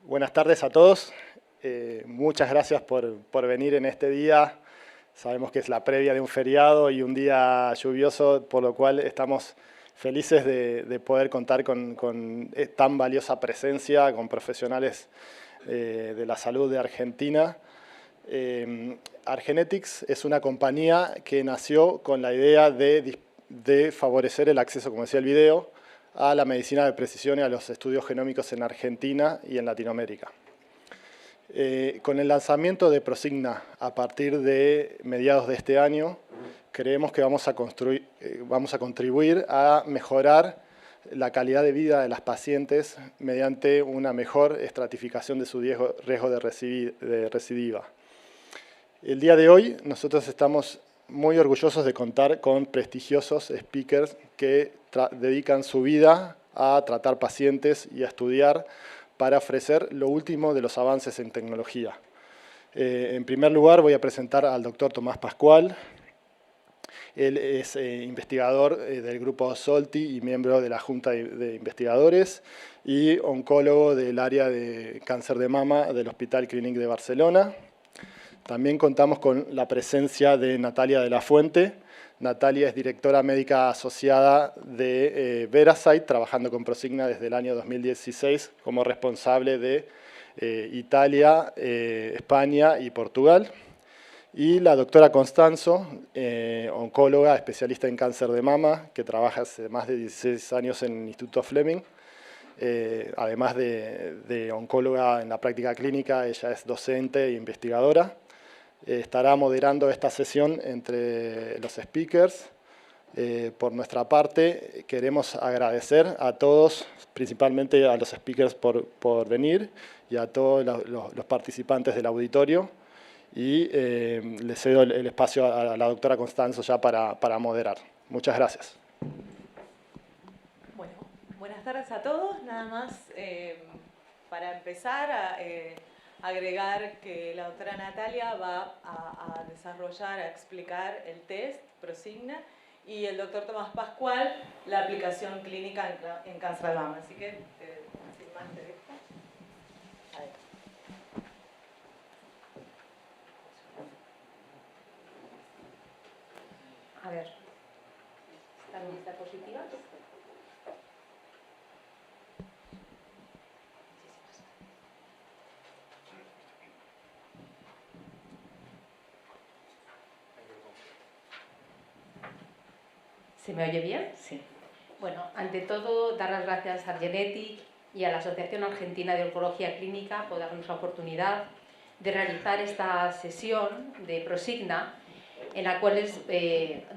Buenas tardes a todos. Muchas gracias por venir en este día. Sabemos que es la previa de un feriado y un día lluvioso, por lo cual estamos felices de poder contar con tan valiosa presencia, con profesionales de la salud de Argentina. Argenetics es una compañía que nació con la idea de favorecer el acceso, como decía el video, a la medicina de precisión y a los estudios genómicos en Argentina y en Latinoamérica. Con el lanzamiento de Prosigna a partir de mediados de este año, creemos que vamos a contribuir a mejorar la calidad de vida de las pacientes mediante una mejor estratificación de su riesgo de recidiva. El día de hoy nosotros estamos muy orgullosos de contar con prestigiosos speakers que dedican su vida a tratar pacientes y a estudiar para ofrecer lo último de los avances en tecnología. En primer lugar voy a presentar al doctor Tomás Pascual. Él es investigador del grupo SOLTI y miembro de la Junta de Investigadores y oncólogo del área de cáncer de mama del Hospital Clínic de Barcelona. También contamos con la presencia de Natalia de la Fuente. Natalia es directora médica asociada de Veracyte, trabajando con Prosigna desde el año 2016 como responsable de Italia, España y Portugal. Y la doctora Constanzo, oncóloga, especialista en cáncer de mama, que trabaja hace más de 16 años en el Instituto Fleming. Además de oncóloga en la práctica clínica, ella es docente e investigadora. Estará moderando esta sesión entre los speakers. Por nuestra parte, queremos agradecer a todos, principalmente a los speakers por venir y a todos los participantes del auditorio. Y le cedo el espacio a la doctora Constanzo ya para moderar. Muchas gracias. Bueno, buenas tardes a todos. Nada más para empezar a agregar que la doctora Natalia va a desarrollar, a explicar el test Prosigna y el doctor Tomás Pascual la aplicación clínica en cáncer de mama. Así que, sin más te dejo. A ver, ¿están listas positivas? ¿Se me oye bien? Sí. Bueno, ante todo, dar las gracias a Argenetics y a la Asociación Argentina de Oncología Clínica por darnos la oportunidad de realizar esta sesión de Prosigna,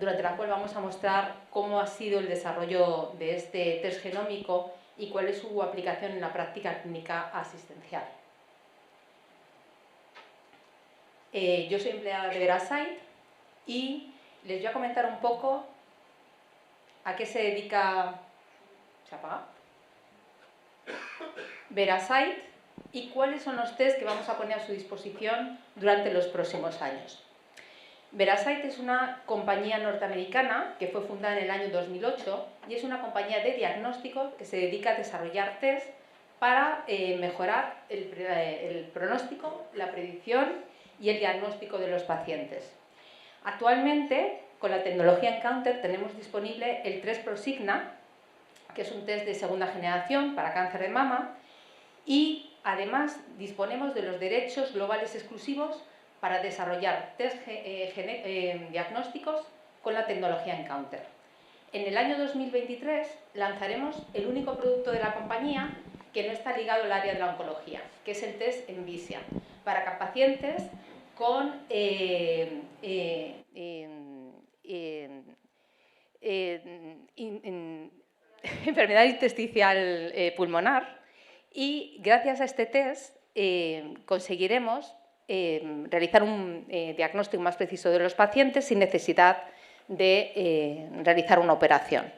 durante la cual vamos a mostrar cómo ha sido el desarrollo de este test genómico y cuál es su aplicación en la práctica clínica asistencial. Yo soy empleada de Veracyte y les voy a comentar un poco a qué se dedica Veracyte y cuáles son los test que vamos a poner a su disposición durante los próximos años. Veracyte es una compañía norteamericana que fue fundada en el año 2008 y es una compañía de diagnóstico que se dedica a desarrollar test para mejorar el pronóstico, la predicción y el diagnóstico de los pacientes. Actualmente, con la tecnología Encounter tenemos disponible el test Prosigna, que es un test de segunda generación para cáncer de mama, y además disponemos de los derechos globales exclusivos para desarrollar test diagnósticos con la tecnología Encounter. En el año 2023 lanzaremos el único producto de la compañía que no está ligado al área de la oncología, que es el test Envisia, para pacientes con enfermedad intersticial pulmonar, y gracias a este test conseguiremos realizar un diagnóstico más preciso de los pacientes sin necesidad de realizar una operación.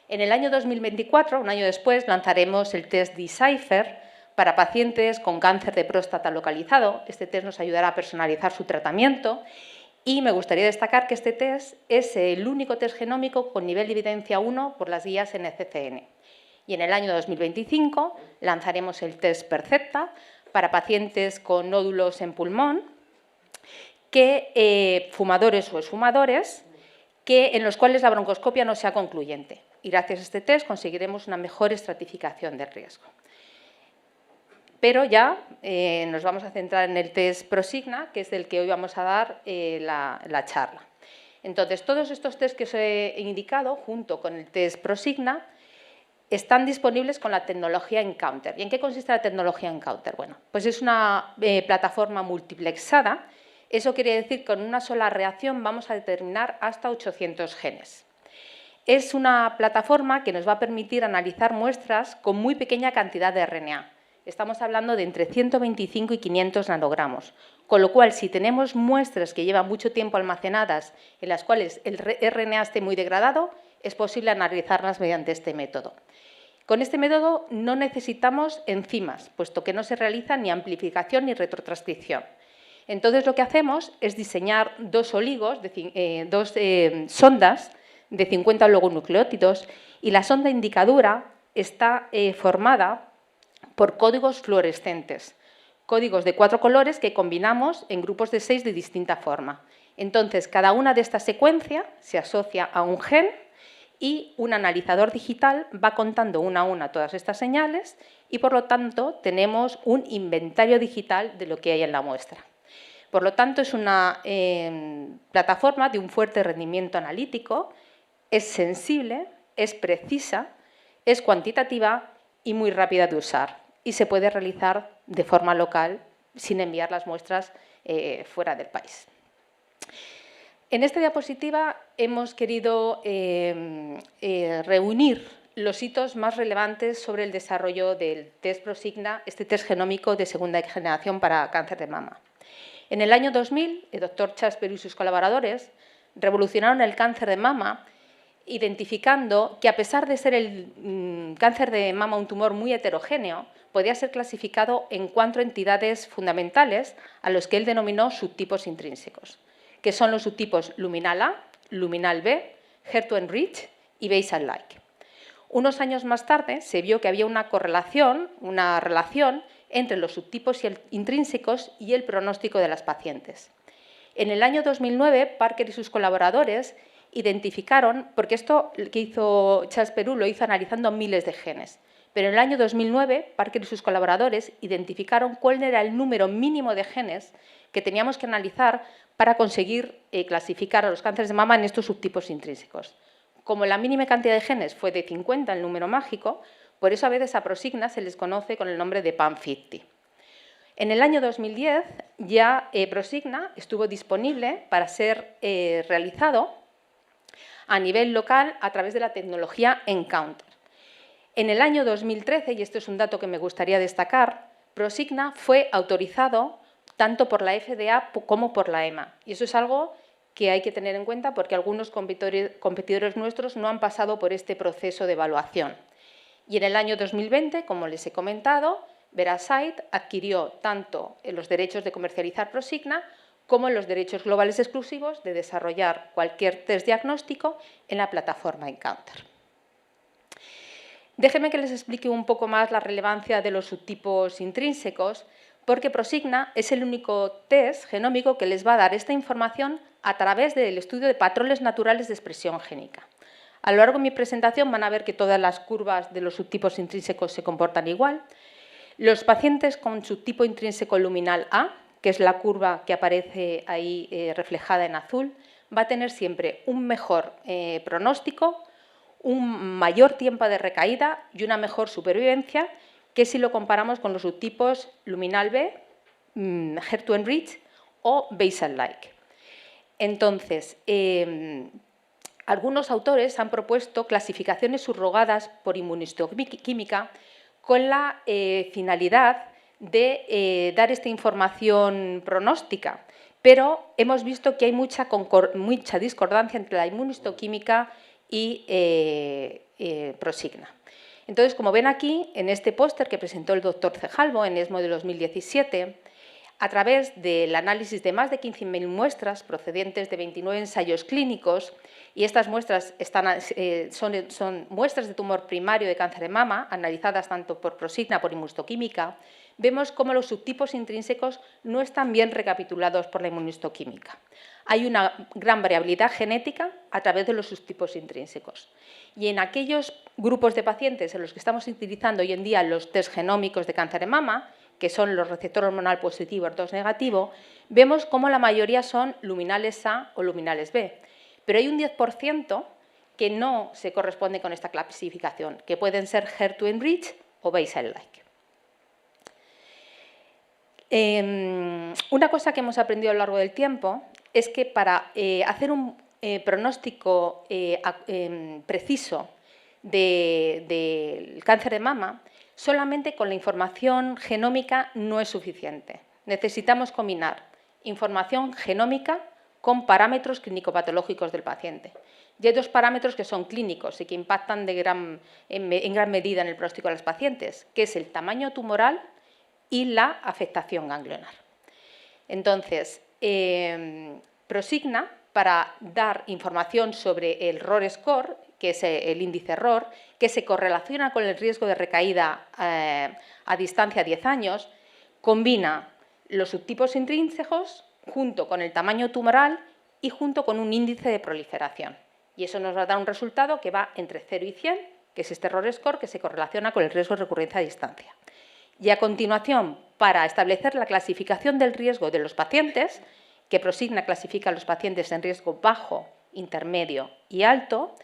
En el año 2024, un año después, lanzaremos el test Decipher para pacientes con cáncer de próstata localizado. Este test nos ayudará a personalizar su tratamiento y me gustaría destacar que este test es el único test genómico con nivel de evidencia 1 por las guías NCCN. Y en el año 2025 lanzaremos el test Percepta para pacientes con nódulos en pulmón, que fumadores o exfumadores, en los cuales la broncoscopia no sea concluyente. Y gracias a este test conseguiremos una mejor estratificación del riesgo. Pero ya nos vamos a centrar en el test Prosigna, que es del que hoy vamos a dar la charla. Entonces, todos estos test que os he indicado, junto con el test Prosigna, están disponibles con la tecnología Encounter. ¿Y en qué consiste la tecnología Encounter? Bueno, pues es una plataforma multiplexada. Eso quiere decir que con una sola reacción vamos a determinar hasta 800 genes. Es una plataforma que nos va a permitir analizar muestras con muy pequeña cantidad de RNA. Estamos hablando de entre 125 y 500 nanogramos. Con lo cual, si tenemos muestras que llevan mucho tiempo almacenadas, en las cuales el RNA esté muy degradado, es posible analizarlas mediante este método. Con este método no necesitamos enzimas, puesto que no se realiza ni amplificación ni retrotranscripción. Entonces, lo que hacemos es diseñar dos sondas de 50 oligonucleótidos, y la sonda indicadora está formada por códigos fluorescentes, códigos de 4 colores que combinamos en grupos de 6 de distinta forma. Entonces, cada una de estas secuencias se asocia a un gen y un analizador digital va contando una a una todas estas señales y, por lo tanto, tenemos un inventario digital de lo que hay en la muestra. Por lo tanto, es una plataforma de un fuerte rendimiento analítico, es sensible, es precisa, es cuantitativa y muy rápida de usar. Y se puede realizar de forma local sin enviar las muestras fuera del país. En esta diapositiva hemos querido reunir los hitos más relevantes sobre el desarrollo del test Prosigna, este test genómico de segunda generación para cáncer de mama. En el año 2000, el doctor Charles Perroux y sus colaboradores revolucionaron el cáncer de mama, identificando que, a pesar de ser el cáncer de mama un tumor muy heterogéneo, podía ser clasificado en 4 entidades fundamentales a los que él denominó subtipos intrínsecos, que son los subtipos luminal A, luminal B, HER2-enriched y basal-like. Unos años más tarde se vio que había una relación entre los subtipos intrínsecos y el pronóstico de las pacientes. En el año 2009, Parker y sus colaboradores identificaron, porque esto que hizo Charles Perroux lo hizo analizando miles de genes, pero en el año 2009, Parker y sus colaboradores identificaron cuál era el número mínimo de genes que teníamos que analizar para conseguir clasificar a los cánceres de mama en estos subtipos intrínsecos. Como la mínima cantidad de genes fue de 50, el número mágico, por eso a veces a Prosigna se les conoce con el nombre de PAM50. En el año 2010 ya Prosigna estuvo disponible para ser realizado a nivel local a través de la tecnología Encounter. En el año 2013, y esto es un dato que me gustaría destacar, Prosigna fue autorizado tanto por la FDA como por la EMA. Y eso es algo que hay que tener en cuenta porque algunos competidores nuestros no han pasado por este proceso de evaluación. Y en el año 2020, como les he comentado, Veracyte adquirió tanto los derechos de comercializar Prosigna como los derechos globales exclusivos de desarrollar cualquier test diagnóstico en la plataforma Encounter. Déjenme que les explique un poco más la relevancia de los subtipos intrínsecos, porque Prosigna es el único test genómico que les va a dar esta información a través del estudio de patrones naturales de expresión génica. A lo largo de mi presentación van a ver que todas las curvas de los subtipos intrínsecos se comportan igual. Los pacientes con subtipo intrínseco luminal A, que es la curva que aparece ahí reflejada en azul, va a tener siempre un mejor pronóstico, un mayor tiempo de recaída y una mejor supervivencia que si lo comparamos con los subtipos luminal B, HER2-enriched o basal-like. Entonces, algunos autores han propuesto clasificaciones subrogadas por inmunohistoquímica con la finalidad de dar esta información pronóstica, pero hemos visto que hay mucha discordancia entre la inmunohistoquímica y Prosigna. Entonces, como ven aquí, en este póster que presentó el doctor Cejalbo en ESMO de 2017, a través del análisis de más de 15.000 muestras procedentes de 29 ensayos clínicos, y estas muestras son muestras de tumor primario de cáncer de mama, analizadas tanto por Prosigna como por inmunohistoquímica, vemos cómo los subtipos intrínsecos no están bien recapitulados por la inmunohistoquímica. Hay una gran variabilidad genética a través de los subtipos intrínsecos. Y en aquellos grupos de pacientes en los que estamos utilizando hoy en día los test genómicos de cáncer de mama, que son los receptor hormonal positivo, HER2 negativo, vemos cómo la mayoría son luminales A o luminales B. Pero hay un 10% que no se corresponde con esta clasificación, que pueden ser HER2 enriched o basal-like. Una cosa que hemos aprendido a lo largo del tiempo es que para hacer un pronóstico preciso del cáncer de mama, solamente con la información genómica no es suficiente. Necesitamos combinar información genómica con parámetros clínico-patológicos del paciente. Y hay dos parámetros que son clínicos y que impactan en gran medida en el pronóstico de los pacientes, que es el tamaño tumoral y la afectación ganglionar. Entonces, Prosigna, para dar información sobre el ROR score, que es el índice ROR, que se correlaciona con el riesgo de recaída a distancia de 10 años, combina los subtipos intrínsecos junto con el tamaño tumoral y junto con un índice de proliferación. Y eso nos va a dar un resultado que va entre 0 y 100, que es este ROR score, que se correlaciona con el riesgo de recurrencia a distancia. Y a continuación, para establecer la clasificación del riesgo de los pacientes, que Prosigna clasifica a los pacientes en riesgo bajo, intermedio y alto,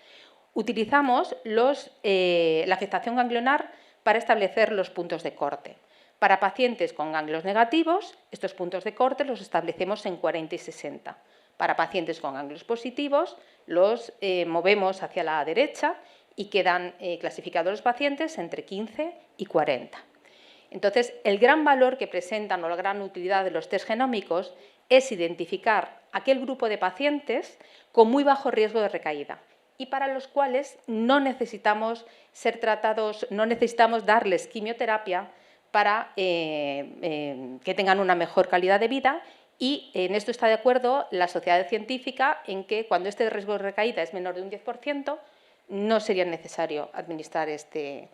utilizamos la afectación ganglionar para establecer los puntos de corte. Para pacientes con ganglios negativos, estos puntos de corte los establecemos en 40 y 60. Para pacientes con ganglios positivos, los movemos hacia la derecha y quedan clasificados los pacientes entre 15 y 40. Entonces, el gran valor que presentan o la gran utilidad de los test genómicos es identificar aquel grupo de pacientes con muy bajo riesgo de recaída y para los cuales no necesitamos ser tratados, no necesitamos darles quimioterapia para que tengan una mejor calidad de vida. Y en esto está de acuerdo la sociedad científica en que cuando este riesgo de recaída es menor de un 10%, no sería necesario administrar este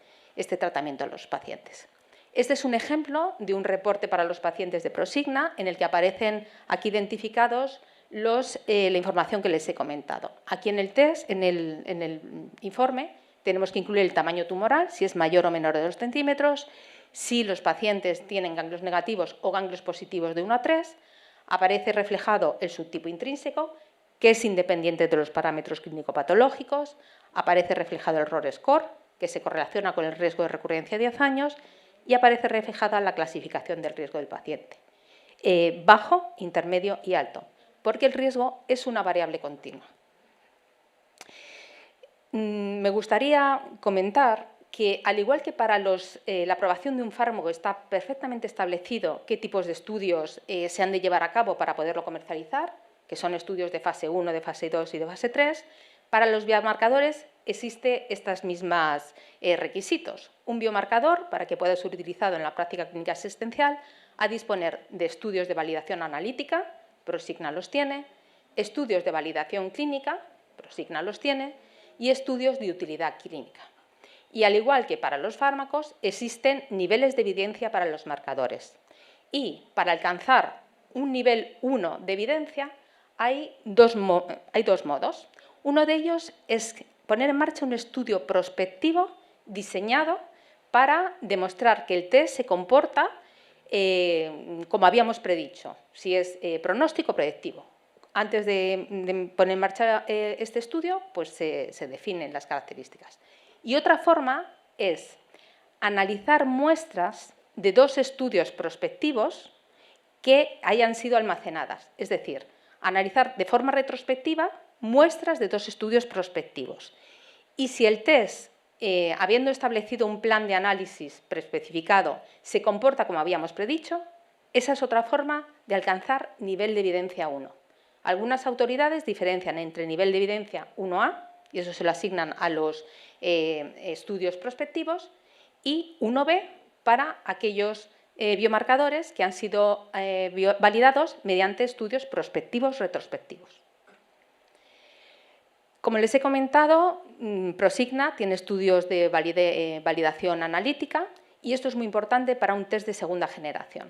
tratamiento a los pacientes. Este es un ejemplo de un reporte para los pacientes de Prosigna en el que aparecen aquí identificados la información que les he comentado. Aquí en el test, en el informe, tenemos que incluir el tamaño tumoral, si es mayor o menor de 2 centímetros, si los pacientes tienen ganglios negativos o ganglios positivos de 1 a 3, aparece reflejado el subtipo intrínseco, que es independiente de los parámetros clínico-patológicos, aparece reflejado el ROR score, que se correlaciona con el riesgo de recurrencia a 10 años, y aparece reflejada la clasificación del riesgo del paciente. Bajo, intermedio y alto, porque el riesgo es una variable continua. Me gustaría comentar que, al igual que para la aprobación de un fármaco está perfectamente establecido qué tipos de estudios se han de llevar a cabo para poderlo comercializar, que son estudios de fase 1, de fase 2 y de fase 3, para los biomarcadores existen estos mismos requisitos. Un biomarcador, para que pueda ser utilizado en la práctica clínica asistencial, ha de disponer de estudios de validación analítica, Prosigna los tiene, estudios de validación clínica, Prosigna los tiene, y estudios de utilidad clínica. Y al igual que para los fármacos, existen niveles de evidencia para los marcadores. Y para alcanzar un nivel 1 de evidencia hay dos modos. Uno de ellos es poner en marcha un estudio prospectivo diseñado para demostrar que el test se comporta como habíamos predicho, si es pronóstico o predictivo. Antes de poner en marcha este estudio, pues se definen las características. Y otra forma es analizar muestras de 2 estudios prospectivos que hayan sido almacenadas, es decir, analizar de forma retrospectiva muestras de 2 estudios prospectivos. Y si el test, habiendo establecido un plan de análisis preespecificado, se comporta como habíamos predicho, esa es otra forma de alcanzar nivel de evidencia 1. Algunas autoridades diferencian entre nivel de evidencia 1A, y eso se lo asignan a los estudios prospectivos, y 1B para aquellos biomarcadores que han sido validados mediante estudios prospectivos retrospectivos. Como les he comentado, Prosigna tiene estudios de validación analítica Y esto es muy importante para un test de segunda generación,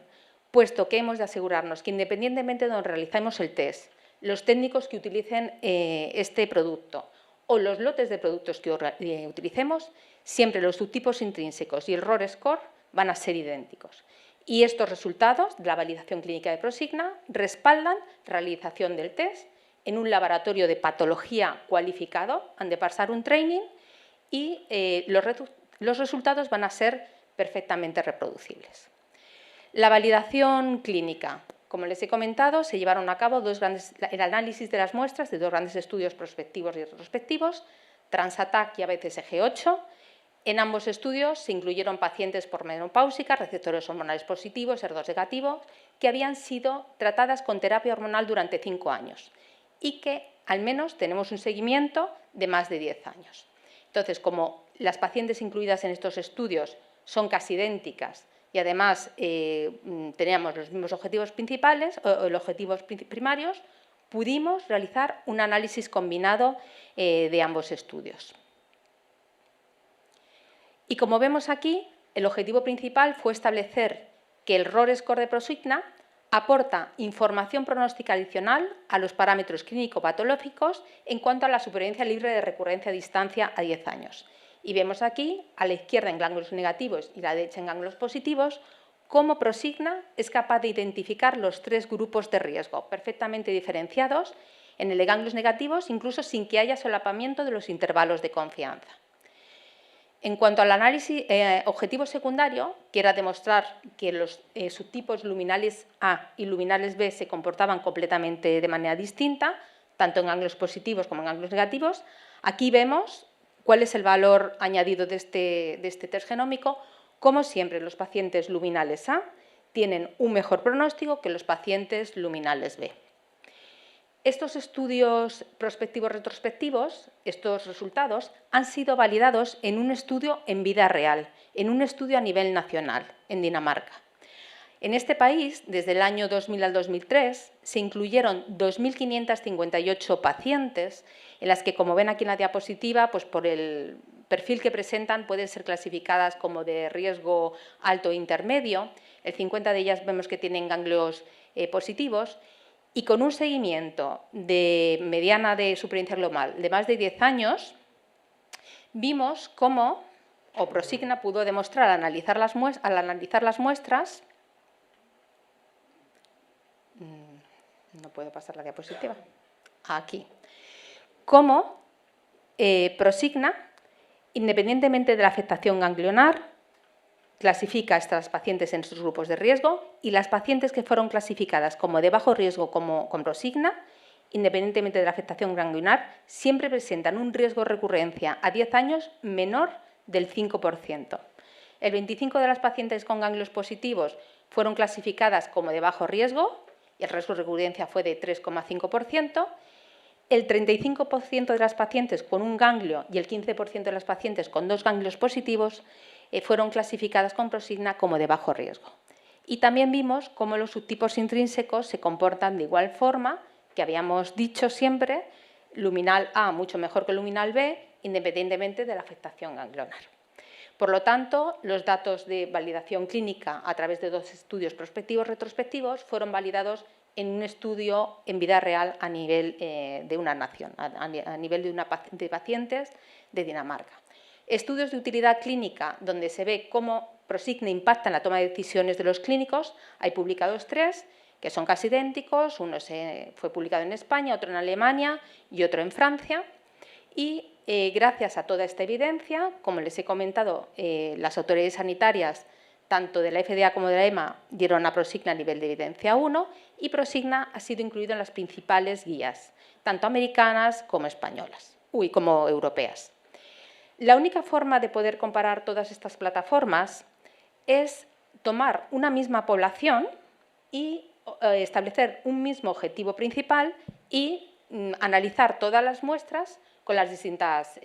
puesto que hemos de asegurarnos que independientemente de donde realicemos el test, los técnicos que utilicen este producto o los lotes de productos que utilicemos, siempre los subtipos intrínsecos y el ROR score van a ser idénticos. Y estos resultados de la validación clínica de Prosigna respaldan la realización del test en un laboratorio de patología cualificado, han de pasar un training y los resultados van a ser perfectamente reproducibles. La validación clínica. Como les he comentado, se llevaron a cabo el análisis de las muestras de dos grandes estudios prospectivos y retrospectivos, Transatac y ABCSG8. En ambos estudios se incluyeron pacientes por menopáusica, receptores hormonales positivos, HER2 negativos, que habían sido tratadas con terapia hormonal durante 5 años y que al menos tenemos un seguimiento de más de 10 años. Entonces, como las pacientes incluidas en estos estudios son casi idénticas y además teníamos los mismos objetivos principales o los objetivos primarios, pudimos realizar un análisis combinado de ambos estudios. Y como vemos aquí, el objetivo principal fue establecer que el ROR score de Prosigna aporta información pronóstica adicional a los parámetros clínico-patológicos en cuanto a la supervivencia libre de recurrencia a distancia a 10 años. Y vemos aquí, a la izquierda en ganglios negativos y a la derecha en ganglios positivos, cómo Prosigna es capaz de identificar los 3 grupos de riesgo, perfectamente diferenciados en el de ganglios negativos, incluso sin que haya solapamiento de los intervalos de confianza. En cuanto al análisis objetivo secundario, que era demostrar que los subtipos luminales A y luminales B se comportaban completamente de manera distinta, tanto en ganglios positivos como en ganglios negativos, aquí vemos cuál es el valor añadido de este test genómico. Como siempre, los pacientes luminales A tienen un mejor pronóstico que los pacientes luminales B. Estos estudios prospectivos retrospectivos, estos resultados, han sido validados en un estudio en vida real, en un estudio a nivel nacional, en Dinamarca. En este país, desde el año 2000 al 2003, se incluyeron 2.558 pacientes, en las que, como ven aquí en la diapositiva, pues por el perfil que presentan, pueden ser clasificadas como de riesgo alto e intermedio. El 50 de ellas vemos que tienen ganglios positivos. Y con un seguimiento de mediana de supervivencia global de más de 10 años, vimos cómo Prosigna pudo demostrar al analizar las muestras, no puedo pasar la diapositiva, aquí, cómo Prosigna, independientemente de la afectación ganglionar, clasifica a estas pacientes en sus grupos de riesgo y las pacientes que fueron clasificadas como de bajo riesgo con Prosigna, independientemente de la afectación ganglionar, siempre presentan un riesgo de recurrencia a 10 años menor del 5%. El 25% de las pacientes con ganglios positivos fueron clasificadas como de bajo riesgo y el riesgo de recurrencia fue de 3,5%. El 35% de las pacientes con un ganglio y el 15% de las pacientes con 2 ganglios positivos fueron clasificadas con Prosigna como de bajo riesgo. Y también vimos cómo los subtipos intrínsecos se comportan de igual forma, que habíamos dicho siempre, luminal A mucho mejor que luminal B, independientemente de la afectación ganglionar. Por lo tanto, los datos de validación clínica a través de 2 estudios prospectivos retrospectivos fueron validados en un estudio en vida real a nivel de una nación, a nivel de pacientes de Dinamarca. Estudios de utilidad clínica donde se ve cómo Prosigna impacta en la toma de decisiones de los clínicos. Hay publicados 3 que son casi idénticos. Uno fue publicado en España, otro en Alemania y otro en Francia. Y gracias a toda esta evidencia, como les he comentado, las autoridades sanitarias, tanto de la FDA como de la EMA, dieron a Prosigna a nivel de evidencia 1 y Prosigna ha sido incluido en las principales guías, tanto americanas como españolas, como europeas. La única forma de poder comparar todas estas plataformas es tomar una misma población y establecer un mismo objetivo principal y analizar todas las muestras con las distintas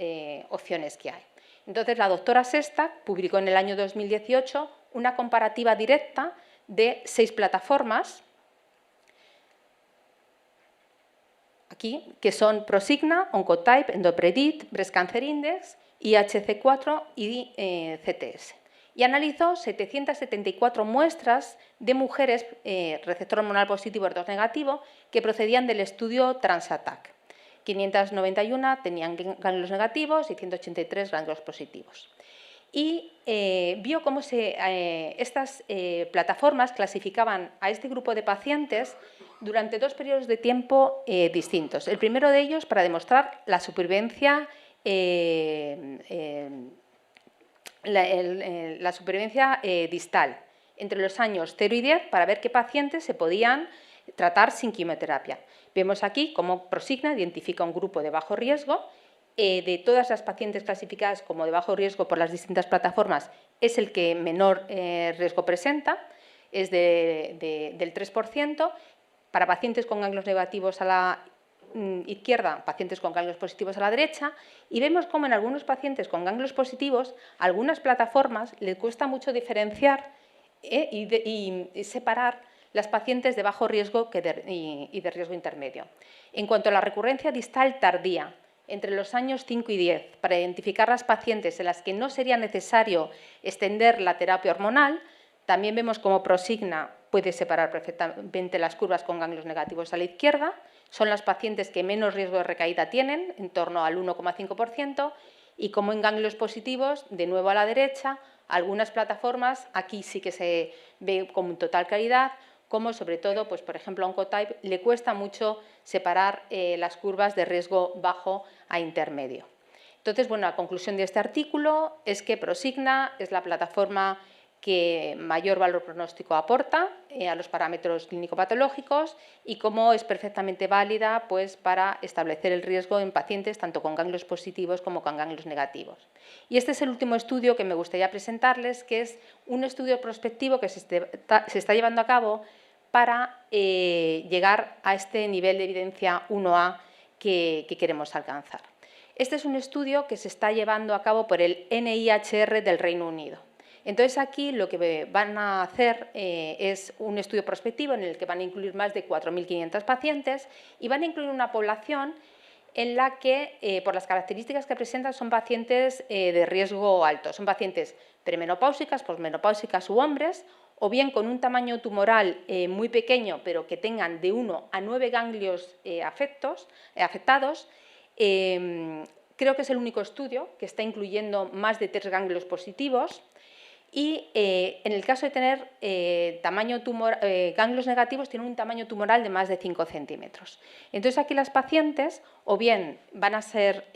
opciones que hay. Entonces, la doctora Sestak publicó en el año 2018 una comparativa directa de 6 plataformas, aquí, que son Prosigna, Oncotype, EndoPredict, Breast Cancer Index, IHC4 y CTS. y analizó 774 muestras de mujeres receptor hormonal positivo HER2 negativo que procedían del estudio Transatac. 591 tenían ganglios negativos y 183 ganglios positivos. Y vio cómo estas plataformas clasificaban a este grupo de pacientes durante 2 periodos de tiempo distintos. El primero de ellos para demostrar la supervivencia distal entre los años 0 y 10 para ver qué pacientes se podían tratar sin quimioterapia. Vemos aquí cómo Prosigna identifica un grupo de bajo riesgo. De todas las pacientes clasificadas como de bajo riesgo por las distintas plataformas, es el que menor riesgo presenta, es del 3%. Para pacientes con ganglios negativos a la izquierda, pacientes con ganglios positivos a la derecha, y vemos cómo en algunos pacientes con ganglios positivos, algunas plataformas les cuesta mucho diferenciar y separar las pacientes de bajo riesgo y de riesgo intermedio. En cuanto a la recurrencia distal tardía, entre los años 5 y 10, para identificar las pacientes en las que no sería necesario extender la terapia hormonal, también vemos cómo Prosigna puede separar perfectamente las curvas con ganglios negativos a la izquierda. Son las pacientes que menos riesgo de recaída tienen, en torno al 1,5%, y como en ganglios positivos, de nuevo a la derecha, algunas plataformas, aquí sí que se ve con total claridad, como sobre todo, pues, por ejemplo, a Oncotype le cuesta mucho separar las curvas de riesgo bajo a intermedio. Entonces, bueno, la conclusión de este artículo es que Prosigna es la plataforma que mayor valor pronóstico aporta a los parámetros clínico-patológicos y cómo es perfectamente válida, pues, para establecer el riesgo en pacientes tanto con ganglios positivos como con ganglios negativos. Y este es el último estudio que me gustaría presentarles, que es un estudio prospectivo que se está llevando a cabo para llegar a este nivel de evidencia 1A que queremos alcanzar. Este es un estudio que se está llevando a cabo por el NIHR del Reino Unido. Entonces, aquí lo que van a hacer es un estudio prospectivo en el que van a incluir más de 4.500 pacientes y van a incluir una población en la que, por las características que presentan, son pacientes de riesgo alto. Son pacientes premenopáusicas, posmenopáusicas u hombres, o bien con un tamaño tumoral muy pequeño, pero que tengan de 1 a 9 ganglios afectados. Creo que es el único estudio que está incluyendo más de 3 ganglios positivos. Y en el caso de tener ganglios negativos, tienen un tamaño tumoral de más de 5 centímetros. Entonces, aquí las pacientes o bien van a ser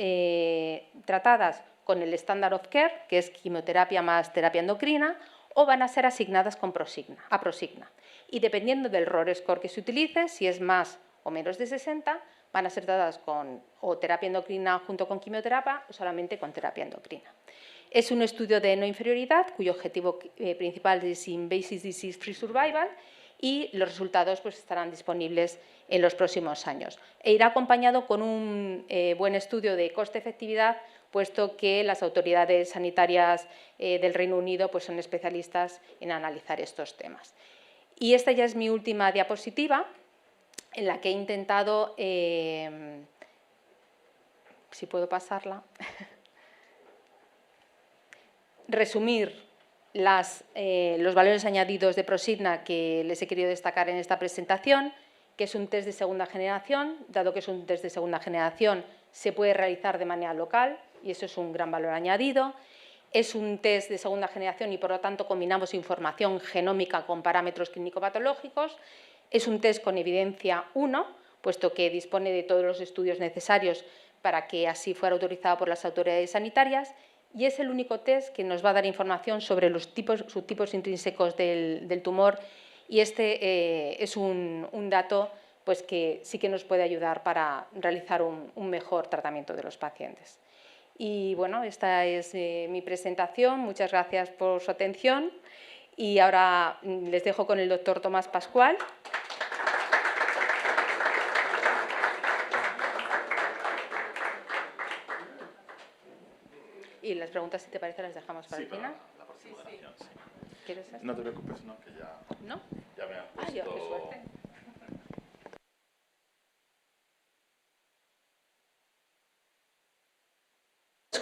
tratadas con el standard of care, que es quimioterapia más terapia endocrina, o van a ser asignadas a Prosigna. Y dependiendo del ROR score que se utilice, si es más o menos de 60, van a ser tratadas con terapia endocrina junto con quimioterapia o solamente con terapia endocrina. Es un estudio de no inferioridad cuyo objetivo principal es Invasive Disease Free Survival y los resultados, pues, estarán disponibles en los próximos años. E irá acompañado con un buen estudio de coste-efectividad, puesto que las autoridades sanitarias del Reino Unido, pues, son especialistas en analizar estos temas. Y esta ya es mi última diapositiva, en la que he intentado, si puedo pasarla, resumir los valores añadidos de Prosigna que les he querido destacar en esta presentación, que es un test de segunda generación. Dado que es un test de segunda generación, se puede realizar de manera local y eso es un gran valor añadido. Es un test de segunda generación y, por lo tanto, combinamos información genómica con parámetros clínico-patológicos. Es un test con evidencia 1, puesto que dispone de todos los estudios necesarios para que así fuera autorizado por las autoridades sanitarias. Y es el único test que nos va a dar información sobre los subtipos intrínsecos del tumor, y este es un dato, pues, que sí que nos puede ayudar para realizar un mejor tratamiento de los pacientes. Y bueno, esta es mi presentación. Muchas gracias por su atención y ahora les dejo con el doctor Tomás Pascual. Y las preguntas, si te parece, las dejamos para el final. La próxima oración, sí. ¿Quieres esto? No te preocupes, no, que ya, ¿No? ya me han Ay, Dios, qué puesto... suerte.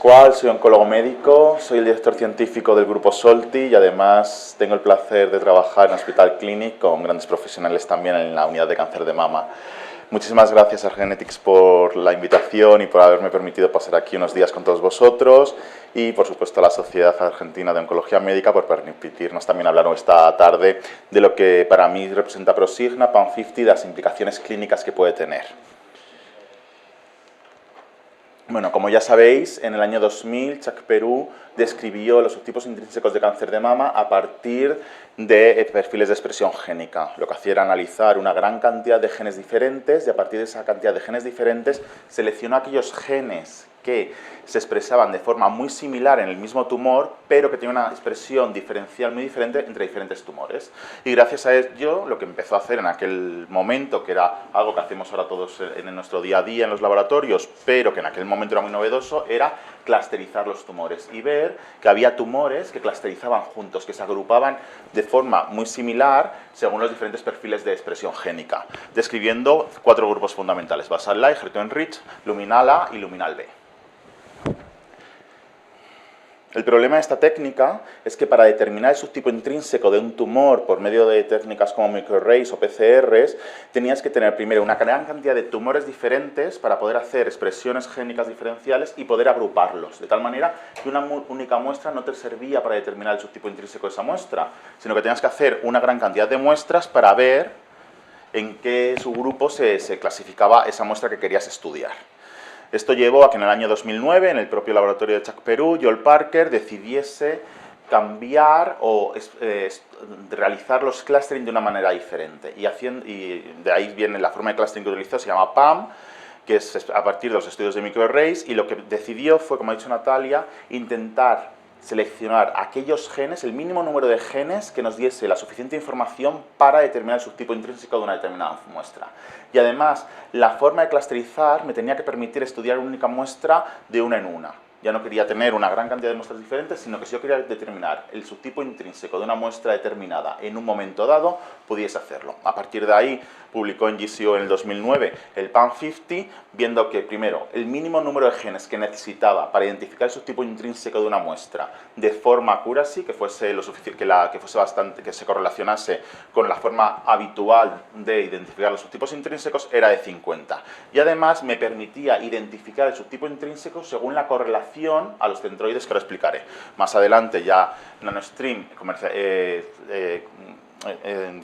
Pascual, soy oncólogo médico, soy el director científico del grupo Solti y además tengo el placer de trabajar en Hospital Clinic con grandes profesionales también en la unidad de cáncer de mama. Muchísimas gracias a Genetics por la invitación y por haberme permitido pasar aquí unos días con todos vosotros y por supuesto a la Sociedad Argentina de Oncología Médica por permitirnos también hablar esta tarde de lo que para mí representa Prosigna, PAM50 y las implicaciones clínicas que puede tener. Bueno, como ya sabéis, en el año 2000 Chuck Peru describió los subtipos intrínsecos de cáncer de mama a partir de perfiles de expresión génica. Lo que hacía era analizar una gran cantidad de genes diferentes y a partir de esa cantidad de genes diferentes seleccionó aquellos genes que se expresaban de forma muy similar en el mismo tumor, pero que tenían una expresión diferencial muy diferente entre diferentes tumores. Y gracias a ello, lo que empezó a hacer en aquel momento, que era algo que hacemos ahora todos en nuestro día a día en los laboratorios, pero que en aquel momento era muy novedoso, era clusterizar los tumores y ver que había tumores que clusterizaban juntos, que se agrupaban de forma muy similar según los diferentes perfiles de expresión génica, describiendo 4 grupos fundamentales: basal light, HER2-enriched, luminal A y luminal B. El problema de esta técnica es que para determinar el subtipo intrínseco de un tumor por medio de técnicas como microarrays o PCRs, tenías que tener primero una gran cantidad de tumores diferentes para poder hacer expresiones génicas diferenciales y poder agruparlos, de tal manera que una única muestra no te servía para determinar el subtipo intrínseco de esa muestra, sino que tenías que hacer una gran cantidad de muestras para ver en qué subgrupo se clasificaba esa muestra que querías estudiar. Esto llevó a que en el año 2009, en el propio laboratorio de Chuck Peru, Joel Parker decidiese cambiar o realizar los clustering de una manera diferente. Y de ahí viene la forma de clustering que utilizó, se llama PAM, que es a partir de los estudios de microarrays, y lo que decidió fue, como ha dicho Natalia, intentar seleccionar aquellos genes, el mínimo número de genes que nos diese la suficiente información para determinar el subtipo intrínseco de una determinada muestra. Y además, la forma de clusterizar me tenía que permitir estudiar una única muestra de una en una. Ya no quería tener una gran cantidad de muestras diferentes, sino que si yo quería determinar el subtipo intrínseco de una muestra determinada en un momento dado, pudiese hacerlo. A partir de ahí, publicó en JCO en el 2009 el PAM50, viendo que, primero, el mínimo número de genes que necesitaba para identificar el subtipo intrínseco de una muestra de forma accuracy, que fuese lo suficiente, que se correlacionase con la forma habitual de identificar los subtipos intrínsecos, era de 50. Y además me permitía identificar el subtipo intrínseco según la correlación a los centroides que ahora explicaré. Más adelante ya NanoStream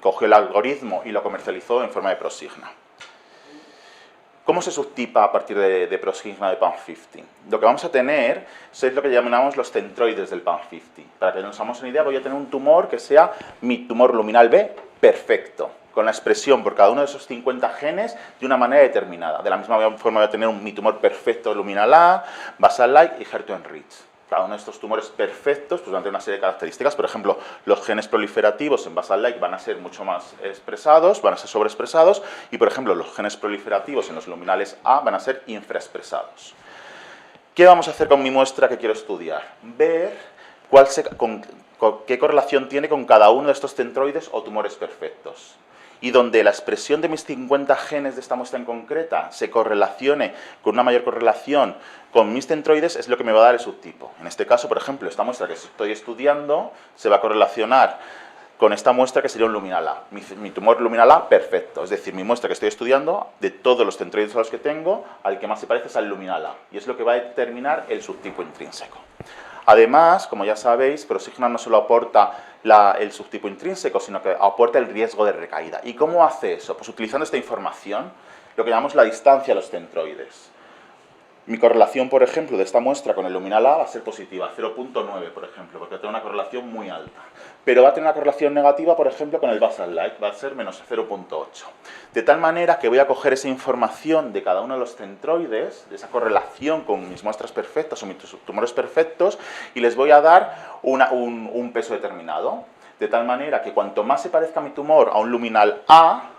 cogió el algoritmo y lo comercializó en forma de Prosigna. ¿Cómo se subtipa a partir de Prosigna de PAM50? Lo que vamos a tener es lo que llamamos los centroides del PAM50. Para que nos hagamos una idea, voy a tener un tumor que sea mi tumor luminal B perfecto, con la expresión por cada uno de esos 50 genes de una manera determinada. De la misma forma voy a tener mi tumor perfecto luminal A, basal light y HER2-enriched. Cada uno de estos tumores perfectos pues van a tener una serie de características. Por ejemplo, los genes proliferativos en basal light van a ser mucho más expresados, van a ser sobreexpresados, y por ejemplo los genes proliferativos en los luminales A van a ser infraexpresados. ¿Qué vamos a hacer con mi muestra que quiero estudiar? Ver qué correlación tiene con cada uno de estos centroides o tumores perfectos. Y donde la expresión de mis 50 genes de esta muestra en concreta se correlacione con una mayor correlación con mis centroides, es lo que me va a dar el subtipo. En este caso, por ejemplo, esta muestra que estoy estudiando se va a correlacionar con esta muestra que sería un luminal A. Mi tumor luminal A perfecto, es decir, mi muestra que estoy estudiando, de todos los centroides a los que tengo, al que más se parece es al luminal A. Y es lo que va a determinar el subtipo intrínseco. Además, como ya sabéis, Prosigna no solo aporta el subtipo intrínseco, sino que aporta el riesgo de recaída. ¿Y cómo hace eso? Pues utilizando esta información, lo que llamamos la distancia a los centroides. Mi correlación, por ejemplo, de esta muestra con el luminal A va a ser positiva, 0.9, por ejemplo, porque tiene una correlación muy alta. Pero va a tener una correlación negativa, por ejemplo, con el basal light, va a ser menos 0.8. De tal manera que voy a coger esa información de cada uno de los centroides, de esa correlación con mis muestras perfectas o mis tumores perfectos, y les voy a dar un peso determinado. De tal manera que cuanto más se parezca mi tumor a un luminal A,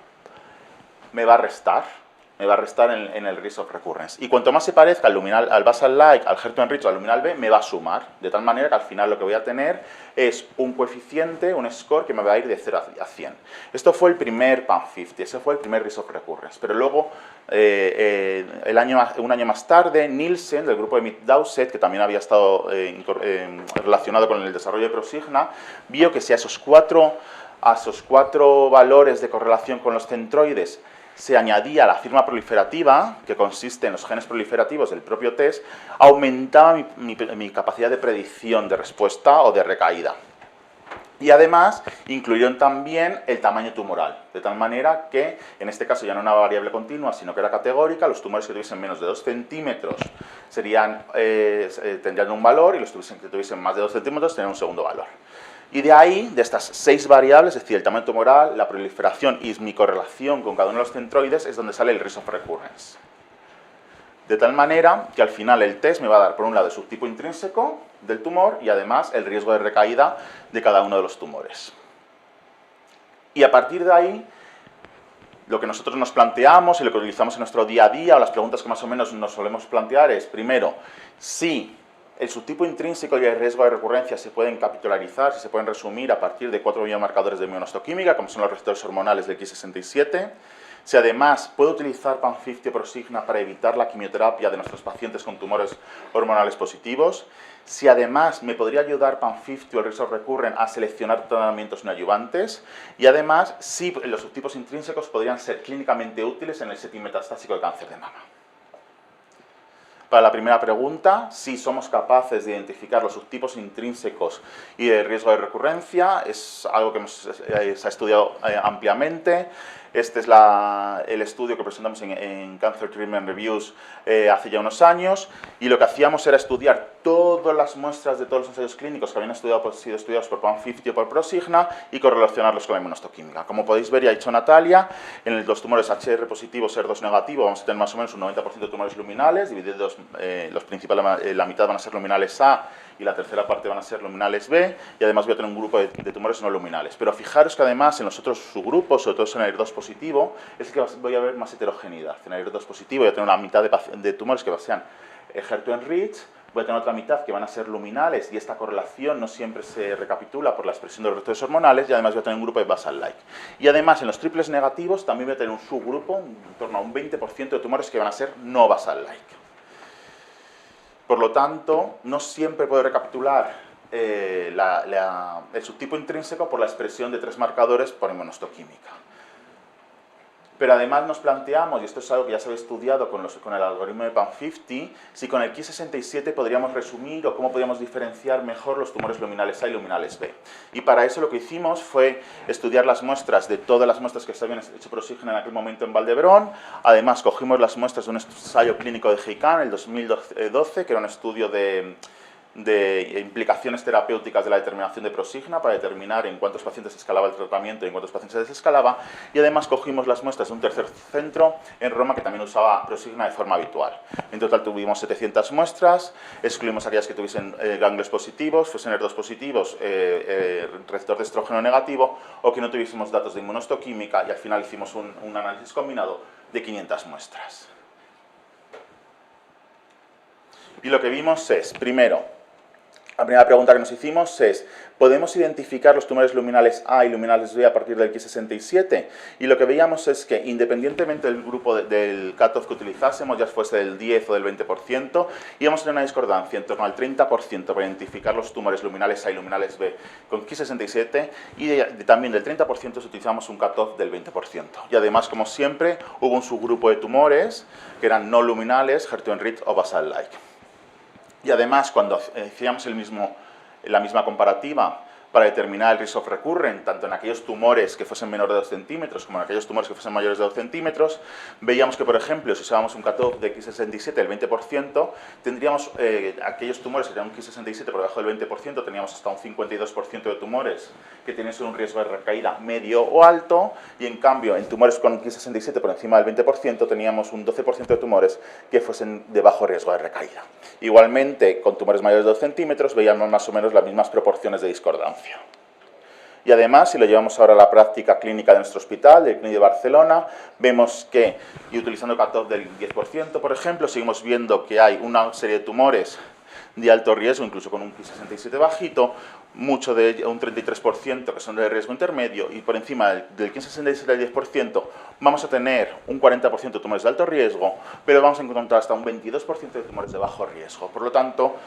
me va a restar. me va a restar en el risk of recurrence. Y cuanto más se parezca al basal-like, al HER2-enriched o al luminal B, me va a sumar. De tal manera que al final lo que voy a tener es un coeficiente, un score que me va a ir de 0 a 100. Esto fue el primer PAM50, ese fue el primer risk of recurrence. Pero luego, un año más tarde, Nielsen, del grupo de Mitt-Dowsett, que también había estado relacionado con el desarrollo de Prosigna, vio que si a esos cuatro valores de correlación con los centroides se añadía la firma proliferativa, que consiste en los genes proliferativos del propio test, aumentaba mi capacidad de predicción de respuesta o de recaída. Y además incluyeron también el tamaño tumoral, de tal manera que, en este caso ya no era una variable continua, sino que era categórica, los tumores que tuviesen menos de 2 centímetros tendrían un valor y los que tuviesen más de 2 centímetros tendrían un segundo valor. Y de ahí, de estas 6 variables, es decir, el tamaño tumoral, la proliferación y mi correlación con cada uno de los centroides, es donde sale el risk of recurrence. De tal manera que al final el test me va a dar, por un lado, el subtipo intrínseco del tumor y además el riesgo de recaída de cada uno de los tumores. Y a partir de ahí, lo que nosotros nos planteamos y lo que utilizamos en nuestro día a día, o las preguntas que más o menos nos solemos plantear es, primero, si el subtipo intrínseco y el riesgo de recurrencia se pueden capitularizar, se pueden resumir a partir de 4 biomarcadores de inmunohistoquímica, como son los receptores hormonales del Ki67. Si además puedo utilizar PAM50 o Prosigna para evitar la quimioterapia de nuestros pacientes con tumores hormonales positivos. Si además me podría ayudar PAM50 o el risk of recurrence a seleccionar tratamientos neoadyuvantes. Y además, si los subtipos intrínsecos podrían ser clínicamente útiles en el setting metastásico de cáncer de mama. Para la primera pregunta, si somos capaces de identificar los subtipos intrínsecos y el riesgo de recurrencia, es algo que se ha estudiado ampliamente. Este es el estudio que presentamos en Cancer Treatment Reviews hace ya unos años, y lo que hacíamos era estudiar todas las muestras de todos los ensayos clínicos que habían sido estudiados por PAM50 o por Prosigna y correlacionarlos con la inmunohistoquímica. Como podéis ver, ya ha dicho Natalia, en los tumores HR positivo, SER2 negativo, vamos a tener más o menos un 90% de tumores luminales, divididos, los principales, la mitad van a ser luminales A y la tercera parte van a ser luminales B, y además voy a tener un grupo de tumores no luminales. Pero fijaros que además en los otros subgrupos, sobre todo en el HER2 positivo, es el que voy a ver más heterogeneidad. En el HER2 positivo voy a tener una mitad de tumores que sean HER2-enriched, voy a tener otra mitad que van a ser luminales, y esta correlación no siempre se recapitula por la expresión de los receptores hormonales, y además voy a tener un grupo de basal-like. Y además en los triples negativos también voy a tener un subgrupo, en torno a un 20% de tumores que van a ser no basal-like. Por lo tanto, no siempre puedo recapitular el subtipo intrínseco por la expresión de 3 marcadores por inmunohistoquímica. Pero además nos planteamos, y esto es algo que ya se había estudiado con el algoritmo de PAM50, si con el Ki67 podríamos resumir o cómo podríamos diferenciar mejor los tumores luminales A y luminales B. Y para eso lo que hicimos fue estudiar las muestras de todas las muestras que se habían hecho Prosigna en aquel momento en Valdebrón. Además cogimos las muestras de un ensayo clínico de GEICAN en el 2012, que era un estudio de implicaciones terapéuticas de la determinación de Prosigna para determinar en cuántos pacientes se escalaba el tratamiento y en cuántos pacientes se desescalaba, y además cogimos las muestras de un tercer centro en Roma que también usaba Prosigna de forma habitual. En total tuvimos 700 muestras, excluimos aquellas que tuviesen ganglios positivos, fuesen HER2 positivos, receptor de estrógeno negativo, o que no tuviésemos datos de inmunohistoquímica, y al final hicimos un análisis combinado de 500 muestras. Y lo que vimos es, primero, la primera pregunta que nos hicimos es, ¿podemos identificar los tumores luminales A y luminales B a partir del Ki67? Y lo que veíamos es que, independientemente del grupo del cutoff que utilizásemos, ya fuese del 10 o del 20%, íbamos a tener una discordancia en torno al 30% para identificar los tumores luminales A y luminales B con Ki67, y también del 30% si utilizamos un cutoff del 20%. Y además, como siempre, hubo un subgrupo de tumores que eran no luminales, HER2-enriched o basal-like. Y además, cuando hacíamos la misma comparativa para determinar el risk of recurrence, tanto en aquellos tumores que fuesen menores de 2 centímetros como en aquellos tumores que fuesen mayores de 2 centímetros, veíamos que, por ejemplo, si usábamos un cutoff de Ki67 del 20%, tendríamos aquellos tumores que tenían un Ki67 por debajo del 20%, teníamos hasta un 52% de tumores que tenían un riesgo de recaída medio o alto, y en cambio, en tumores con Ki67 por encima del 20%, teníamos un 12% de tumores que fuesen de bajo riesgo de recaída. Igualmente, con tumores mayores de 2 centímetros, veíamos más o menos las mismas proporciones de discordancia. Y además, si lo llevamos ahora a la práctica clínica de nuestro hospital, del CNI de Barcelona, vemos que, y utilizando cutoff del 10%, por ejemplo, seguimos viendo que hay una serie de tumores de alto riesgo, incluso con un Ki-67 bajito, mucho de ello, un 33% que son de riesgo intermedio, y por encima del Ki-67 al 10% vamos a tener un 40% de tumores de alto riesgo, pero vamos a encontrar hasta un 22% de tumores de bajo riesgo. Por lo tanto,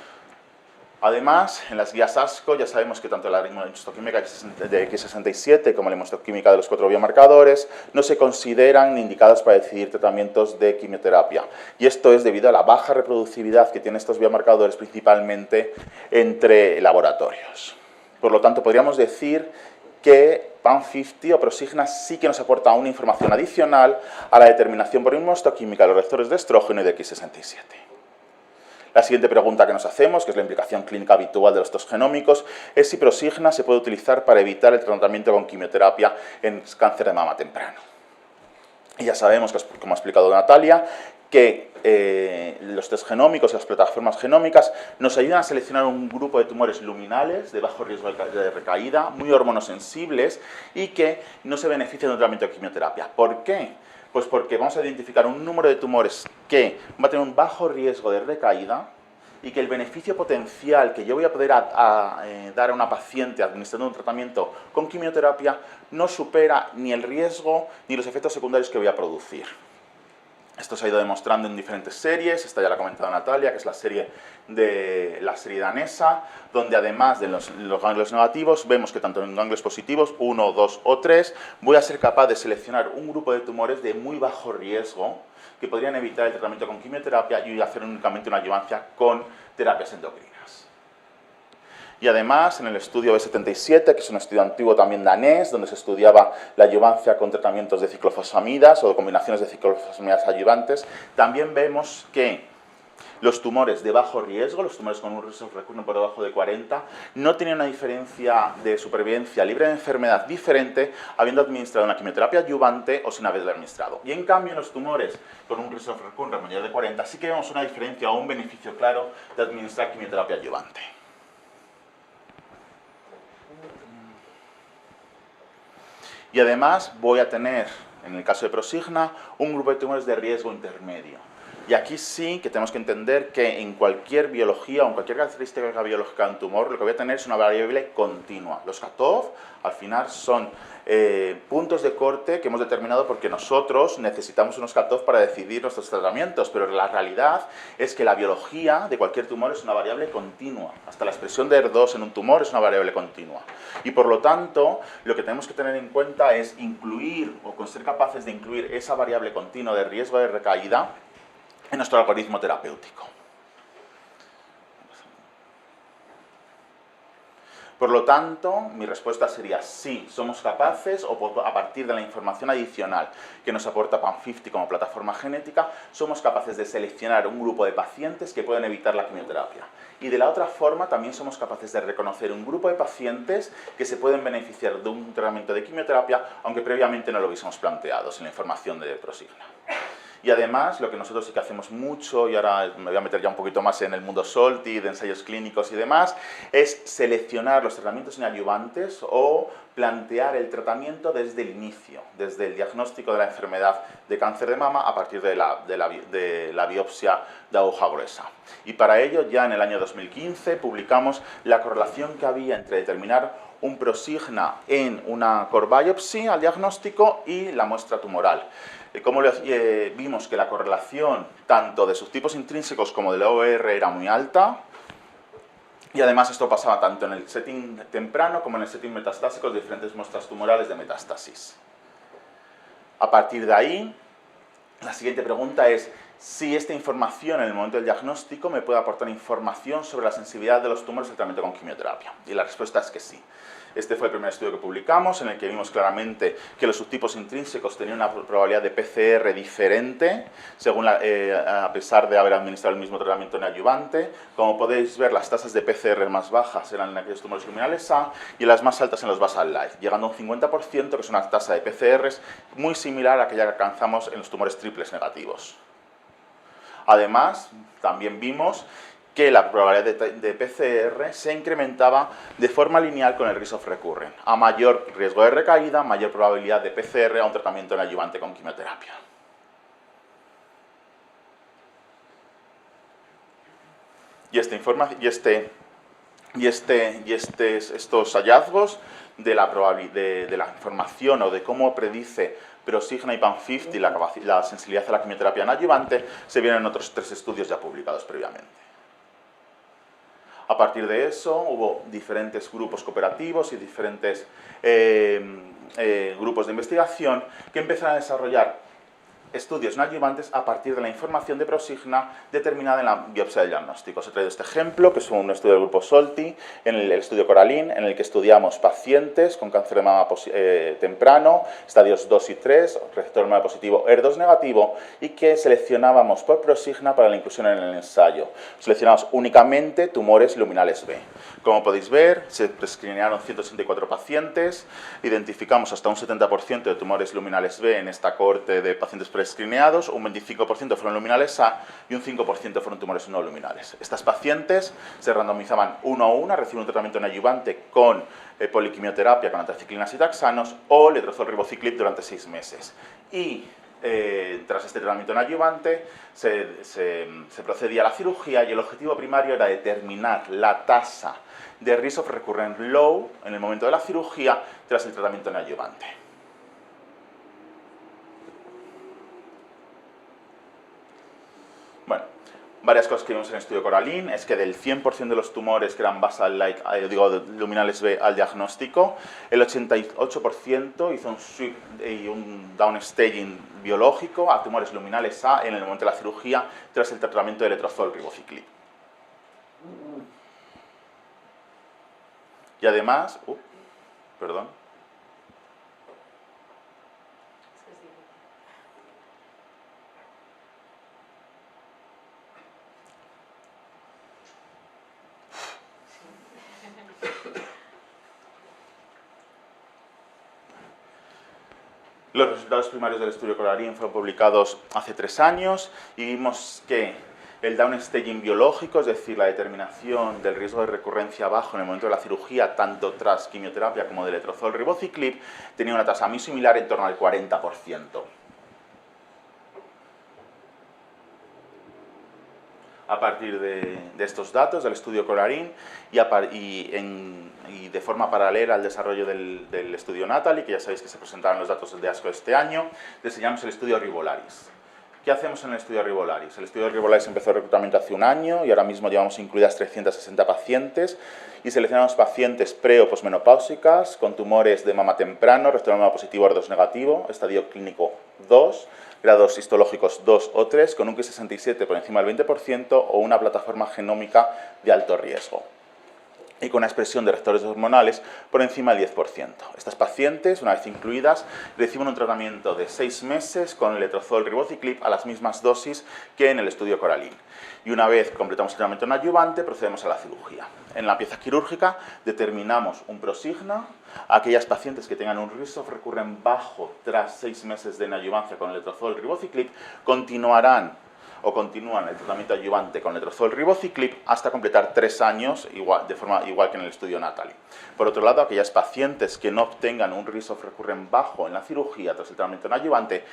además, en las guías ASCO ya sabemos que tanto la inmunohistoquímica de Ki-67 como la inmunohistoquímica de los 4 biomarcadores no se consideran indicadas para decidir tratamientos de quimioterapia. Y esto es debido a la baja reproducibilidad que tienen estos biomarcadores, principalmente entre laboratorios. Por lo tanto, podríamos decir que PAM50 o Prosigna sí que nos aporta una información adicional a la determinación por inmunohistoquímica de los receptores de estrógeno y de Ki-67. La siguiente pregunta que nos hacemos, que es la implicación clínica habitual de los test genómicos, es si Prosigna se puede utilizar para evitar el tratamiento con quimioterapia en cáncer de mama temprano. Y ya sabemos, como ha explicado Natalia, que los test genómicos y las plataformas genómicas nos ayudan a seleccionar un grupo de tumores luminales de bajo riesgo de recaída, muy hormonosensibles y que no se benefician de un tratamiento de quimioterapia. ¿Por qué? Pues porque vamos a identificar un número de tumores que va a tener un bajo riesgo de recaída y que el beneficio potencial que yo voy a poder dar a una paciente administrando un tratamiento con quimioterapia no supera ni el riesgo ni los efectos secundarios que voy a producir. Esto se ha ido demostrando en diferentes series, esta ya la ha comentado Natalia, que es la serie danesa, donde además de los ganglios negativos, vemos que tanto en ganglios positivos, 1, 2 o 3, voy a ser capaz de seleccionar un grupo de tumores de muy bajo riesgo, que podrían evitar el tratamiento con quimioterapia y hacer únicamente una adjuvancia con terapias endocrinas. Y además, en el estudio B77, que es un estudio antiguo también danés, donde se estudiaba la adjuvancia con tratamientos de ciclofosfamidas o de combinaciones de ciclofosfamidas adjuvantes, también vemos que los tumores de bajo riesgo, los tumores con un riesgo recurrente por debajo de 40, no tenían una diferencia de supervivencia libre de enfermedad diferente habiendo administrado una quimioterapia adyuvante o sin haberla administrado. Y en cambio, en los tumores con un riesgo recurrente mayor de 40 sí que vemos una diferencia o un beneficio claro de administrar quimioterapia adyuvante. Y además voy a tener, en el caso de Prosigna, un grupo de tumores de riesgo intermedio. Y aquí sí que tenemos que entender que en cualquier biología o en cualquier característica biológica de un tumor, lo que voy a tener es una variable continua. Los cutoff, al final, son puntos de corte que hemos determinado porque nosotros necesitamos unos cutoff para decidir nuestros tratamientos, pero la realidad es que la biología de cualquier tumor es una variable continua. Hasta la expresión de ER2 en un tumor es una variable continua. Y por lo tanto, lo que tenemos que tener en cuenta es incluir, o con ser capaces de incluir esa variable continua de riesgo de recaída en nuestro algoritmo terapéutico. Por lo tanto, mi respuesta sería sí, somos capaces, o a partir de la información adicional que nos aporta PAM50 como plataforma genética, somos capaces de seleccionar un grupo de pacientes que pueden evitar la quimioterapia. Y de la otra forma, también somos capaces de reconocer un grupo de pacientes que se pueden beneficiar de un tratamiento de quimioterapia, aunque previamente no lo hubiésemos planteado sin la información de Prosigna. Y además, lo que nosotros sí que hacemos mucho, y ahora me voy a meter ya un poquito más en el mundo SOLTI, de ensayos clínicos y demás, es seleccionar los tratamientos neoadyuvantes o plantear el tratamiento desde el inicio, desde el diagnóstico de la enfermedad de cáncer de mama a partir de la biopsia de aguja gruesa. Y para ello, ya en el año 2015, publicamos la correlación que había entre determinar un Prosigna en una core biopsy al diagnóstico y la muestra tumoral. Como vimos que la correlación tanto de subtipos intrínsecos como del OR era muy alta, y además esto pasaba tanto en el setting temprano como en el setting metastásico de diferentes muestras tumorales de metástasis. A partir de ahí, la siguiente pregunta es si esta información en el momento del diagnóstico me puede aportar información sobre la sensibilidad de los tumores al tratamiento con quimioterapia. Y la respuesta es que sí. Este fue el primer estudio que publicamos, en el que vimos claramente que los subtipos intrínsecos tenían una probabilidad de PCR diferente, según a pesar de haber administrado el mismo tratamiento neoadyuvante. Como podéis ver, las tasas de PCR más bajas eran en aquellos tumores luminales A y las más altas en los basal light, llegando a un 50%, que es una tasa de PCRs muy similar a aquella que alcanzamos en los tumores triples negativos. Además, también vimos que la probabilidad de PCR se incrementaba de forma lineal con el risk of recurrence. A mayor riesgo de recaída, mayor probabilidad de PCR a un tratamiento neoadyuvante con quimioterapia. Estos hallazgos de la información o de cómo predice Prosigna y PAM50 la sensibilidad a la quimioterapia neoadyuvante se vieron en otros 3 estudios ya publicados previamente. A partir de eso hubo diferentes grupos cooperativos y diferentes grupos de investigación que empezaron a desarrollar estudios neoadyuvantes a partir de la información de Prosigna determinada en la biopsia de diagnóstico. Os he traído este ejemplo, que es un estudio del grupo Solti, en el estudio Coraline, en el que estudiamos pacientes con cáncer de mama temprano, estadios 2 y 3, receptor hormonal positivo, HER2 negativo, y que seleccionábamos por Prosigna para la inclusión en el ensayo. Seleccionamos únicamente tumores luminales B. Como podéis ver, se prescrinearon 164 pacientes, identificamos hasta un 70% de tumores luminales B en esta cohorte de pacientes prescrineados, un 25% fueron luminales A y un 5% fueron tumores no luminales. Estas pacientes se randomizaban 1 a 1 a recibir un tratamiento neoadyuvante con poliquimioterapia con antraciclinas y taxanos o letrozol ribociclib durante 6 meses. Y tras este tratamiento neoadyuvante se procedía a la cirugía y el objetivo primario era determinar la tasa de risk of recurrent low en el momento de la cirugía tras el tratamiento neoadyuvante. Bueno, varias cosas que vimos en el estudio Coraline es que del 100% de los tumores que eran basal light, luminales B al diagnóstico, el 88% hizo un sweep y un downstaging biológico a tumores luminales A en el momento de la cirugía tras el tratamiento de letrozol ribociclib. Y además, perdón. Los resultados primarios del estudio Coraline fueron publicados hace 3 años y vimos que el downstaging biológico, es decir, la determinación del riesgo de recurrencia bajo en el momento de la cirugía, tanto tras quimioterapia como de letrozol ribociclib, tenía una tasa muy similar en torno al 40%. A partir de estos datos del estudio Coraline y de forma paralela al desarrollo del estudio Natalie, que ya sabéis que se presentaron los datos de ASCO este año, diseñamos el estudio Ribolaris. ¿Qué hacemos en el estudio Ribolaris? El estudio Ribolaris empezó el reclutamiento hace 1 año y ahora mismo llevamos incluidas 360 pacientes y seleccionamos pacientes pre o posmenopáusicas con tumores de mama temprano, receptor hormonal positivo HER2 negativo, estadio clínico 2, grados histológicos 2 o 3, con un Ki67 por encima del 20% o una plataforma genómica de alto riesgo, y con una expresión de receptores hormonales por encima del 10%. Estas pacientes, una vez incluidas, reciben un tratamiento de 6 meses con letrozol ribociclib a las mismas dosis que en el estudio Coraline. Y una vez completamos el tratamiento neoadyuvante, procedemos a la cirugía. En la pieza quirúrgica determinamos un Prosigna. Aquellas pacientes que tengan un risk of recurrent bajo tras 6 meses de neoadyuvancia con letrozol ribociclib continúan el tratamiento adyuvante con letrozol ribociclib hasta completar 3 años, de forma igual que en el estudio Natalie. Por otro lado, aquellas pacientes que no obtengan un risk of recurrent bajo en la cirugía tras el tratamiento adyuvante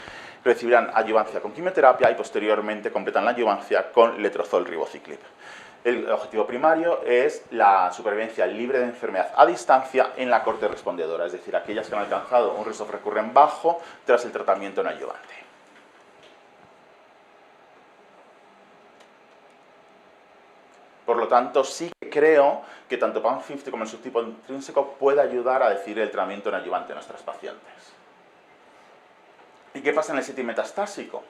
recibirán adyuvancia con quimioterapia y posteriormente completan la adyuvancia con letrozol ribociclib. El objetivo primario es la supervivencia libre de enfermedad a distancia en la corte respondedora, es decir, aquellas que han alcanzado un risk of recurrent bajo tras el tratamiento adyuvante. Por lo tanto, sí que creo que tanto PAM50 como el subtipo intrínseco puede ayudar a decidir el tratamiento neoadyuvante de nuestras pacientes. ¿Y qué pasa en el setting metastásico?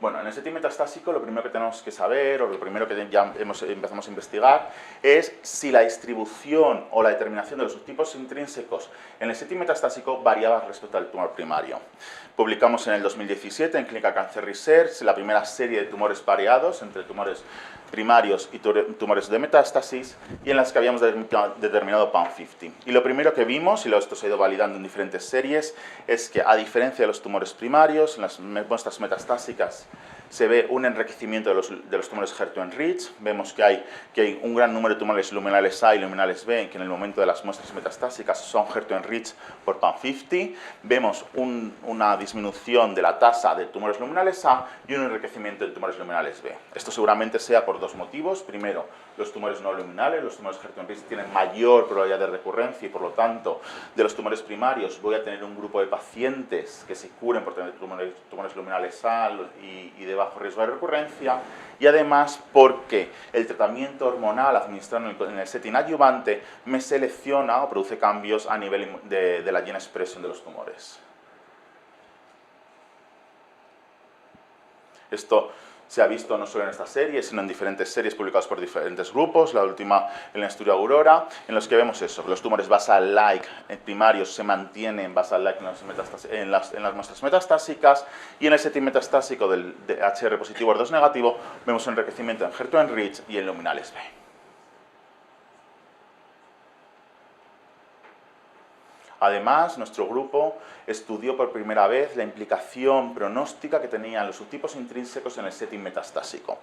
Bueno, en el setting metastásico lo primero que tenemos que saber, o lo primero que ya empezamos a investigar, es si la distribución o la determinación de los subtipos intrínsecos en el setting metastásico variaba respecto al tumor primario. Publicamos en el 2017 en Clinical Cancer Research la primera serie de tumores variados entre tumores primarios y tumores de metástasis, y en las que habíamos determinado PAM50. Y lo primero que vimos, y esto se ha ido validando en diferentes series, es que a diferencia de los tumores primarios, en las muestras metastásicas se ve un enriquecimiento de los tumores HER2-enriched. Vemos que hay un gran número de tumores luminales A y luminales B, que en el momento de las muestras metastásicas son HER2-enriched por PAM50. Vemos una disminución de la tasa de tumores luminales A y un enriquecimiento de tumores luminales B. Esto seguramente sea por dos motivos. Primero, los tumores no luminales, los tumores HER2-enriched tienen mayor probabilidad de recurrencia y, por lo tanto, de los tumores primarios voy a tener un grupo de pacientes que se curen por tener tumores luminales A y de bajo riesgo de recurrencia, y además porque el tratamiento hormonal administrado en el setting adyuvante me selecciona o produce cambios a nivel de la gene expression de los tumores. Esto se ha visto no solo en esta serie, sino en diferentes series publicadas por diferentes grupos, la última en el estudio Aurora, en los que vemos eso, que los tumores basal-like primarios se mantienen basal-like en las muestras metastásicas, y en el setting metastásico de HR positivo o HER2 negativo vemos un enriquecimiento en HER2-enriched y en luminales B. Además, nuestro grupo estudió por primera vez la implicación pronóstica que tenían los subtipos intrínsecos en el setting metastásico.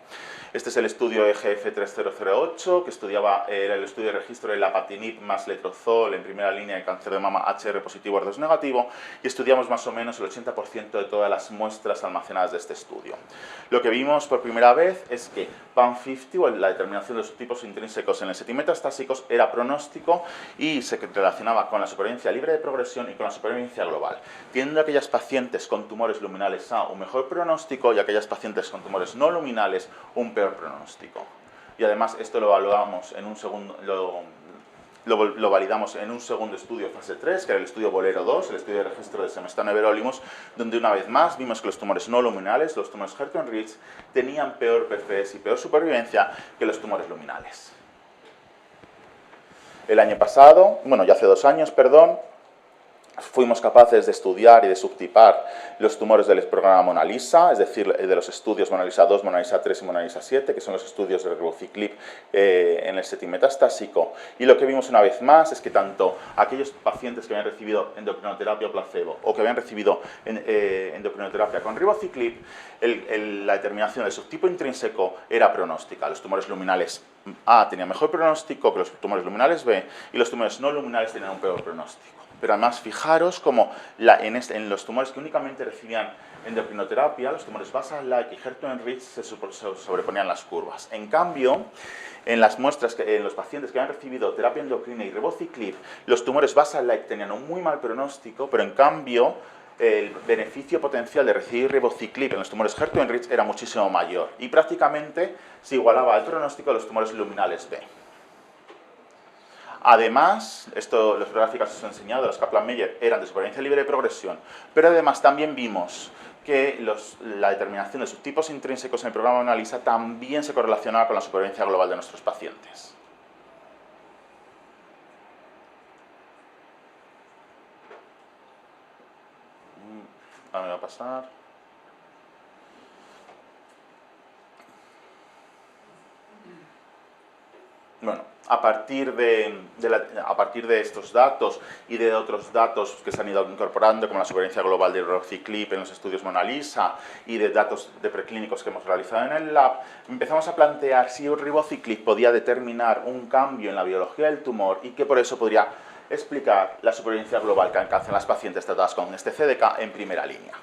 Este es el estudio EGF3008, que era el estudio de registro de lapatinib más letrozol en primera línea de cáncer de mama HR positivo o HER2 negativo, y estudiamos más o menos el 80% de todas las muestras almacenadas de este estudio. Lo que vimos por primera vez es que PAM50, o la determinación de los subtipos intrínsecos en el setting metastásicos, era pronóstico y se relacionaba con la supervivencia libre de progresión y con la supervivencia global, teniendo aquellas pacientes con tumores luminales A un mejor pronóstico y aquellas pacientes con tumores no luminales un peor pronóstico. Y además esto lo evaluamos en un segundo, lo validamos en un segundo estudio fase 3, que era el estudio Bolero 2, el estudio de registro de semestano everolimus, donde una vez más vimos que los tumores no luminales, los tumores HER2-enriched, tenían peor PFS y peor supervivencia que los tumores luminales. El año pasado, bueno, ya hace 2 años, perdón, fuimos capaces de estudiar y de subtipar los tumores del programa Mona Lisa, es decir, de los estudios Mona Lisa 2, Mona Lisa 3 y Mona Lisa 7, que son los estudios de ribociclib en el setting metastásico. Y lo que vimos una vez más es que tanto aquellos pacientes que habían recibido endocrinoterapia o placebo o que habían recibido endocrinoterapia con ribociclib, la determinación del subtipo intrínseco era pronóstica. Los tumores luminales A tenían mejor pronóstico que los tumores luminales B, y los tumores no luminales tenían un peor pronóstico. Pero además, fijaros cómo en los tumores que únicamente recibían endocrinoterapia, los tumores basal-like y HER2-enriched se sobreponían las curvas. En cambio, en las muestras, en los pacientes que habían recibido terapia endocrina y ribociclib, los tumores basal-like tenían un muy mal pronóstico, pero en cambio el beneficio potencial de recibir ribociclib en los tumores HER2-enriched era muchísimo mayor y prácticamente se igualaba al pronóstico de los tumores luminales B. Además, las gráficas que os he enseñado, las Kaplan-Meier, eran de supervivencia libre de progresión, pero además también vimos que la determinación de subtipos intrínsecos en el programa Mona Lisa también se correlacionaba con la supervivencia global de nuestros pacientes. Ahora me va a pasar. Bueno, a partir de estos datos y de otros datos que se han ido incorporando, como la supervivencia global de ribociclib en los estudios Mona Lisa y de datos de preclínicos que hemos realizado en el lab, empezamos a plantear si un ribociclib podía determinar un cambio en la biología del tumor y que por eso podría explicar la supervivencia global que alcanzan las pacientes tratadas con este CDK en primera línea.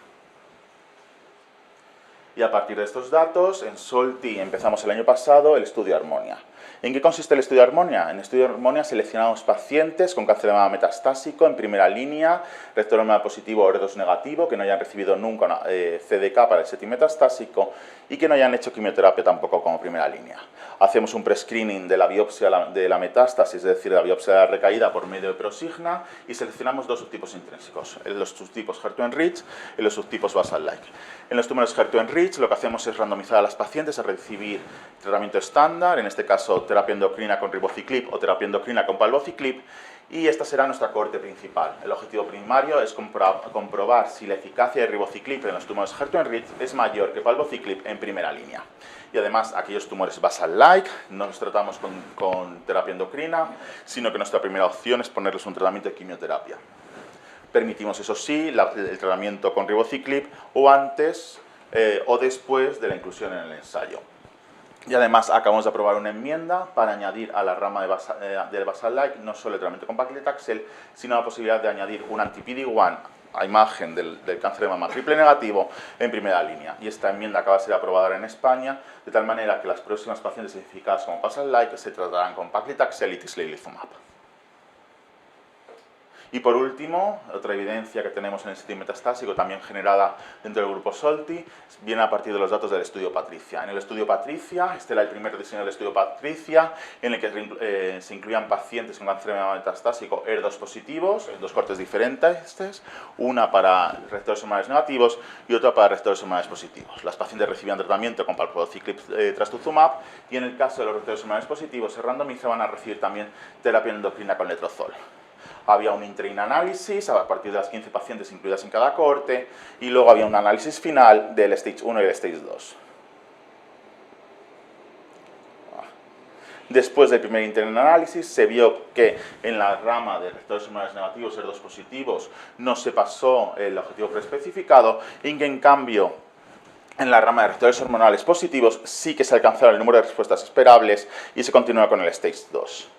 Y a partir de estos datos, en SOLTI empezamos el año pasado el estudio Harmonia. ¿En qué consiste el estudio Harmonia? En el estudio Harmonia seleccionamos pacientes con cáncer de mama metastásico en primera línea, rectoloma positivo o HER2 negativo, que no hayan recibido nunca CDK para el setting metastásico y que no hayan hecho quimioterapia tampoco como primera línea. Hacemos un pre-screening de la biopsia de la metástasis, es decir, la biopsia de la recaída por medio de Prosigna, y seleccionamos 2 subtipos intrínsecos, los subtipos HER2-enriched y los subtipos basal-like. En los tumores HER2-enriched lo que hacemos es randomizar a las pacientes a recibir tratamiento estándar, en este caso terapia endocrina con ribociclib o terapia endocrina con palbociclib, y esta será nuestra cohorte principal. El objetivo primario es comprobar si la eficacia de ribociclib en los tumores HER2-enriched es mayor que palbociclib en primera línea. Y además, aquellos tumores basal-like no los tratamos con terapia endocrina, sino que nuestra primera opción es ponerles un tratamiento de quimioterapia. Permitimos, eso sí, el tratamiento con ribociclib o antes o después de la inclusión en el ensayo. Y además acabamos de aprobar una enmienda para añadir a la rama del Basal-like no solo el tratamiento con paclitaxel, sino la posibilidad de añadir un anti-PD-1 a imagen del cáncer de mama triple negativo en primera línea. Y esta enmienda acaba de ser aprobada en España, de tal manera que las próximas pacientes identificadas como Basal-like se tratarán con paclitaxel y tislelizumab. Y por último, otra evidencia que tenemos en el setting metastásico, también generada dentro del grupo SOLTI, viene a partir de los datos del estudio Patricia. En el estudio Patricia, este era el primer diseño del estudio Patricia, en el que se incluían pacientes con cáncer de mama metastásico ER2 positivos, en dos cortes diferentes, una para receptores hormonales negativos y otra para receptores hormonales positivos. Las pacientes recibían tratamiento con palbociclib trastuzumab y en el caso de los receptores hormonales positivos se randomizaban a recibir también terapia endocrina con letrozol. Había un interim análisis a partir de las 15 pacientes incluidas en cada cohorte y luego había un análisis final del Stage 1 y el Stage 2. Después del primer interim análisis se vio que en la rama de receptores hormonales negativos, ER2 positivos, no se pasó el objetivo preespecificado y que en cambio en la rama de receptores hormonales positivos sí que se alcanzaron el número de respuestas esperables y se continúa con el Stage 2.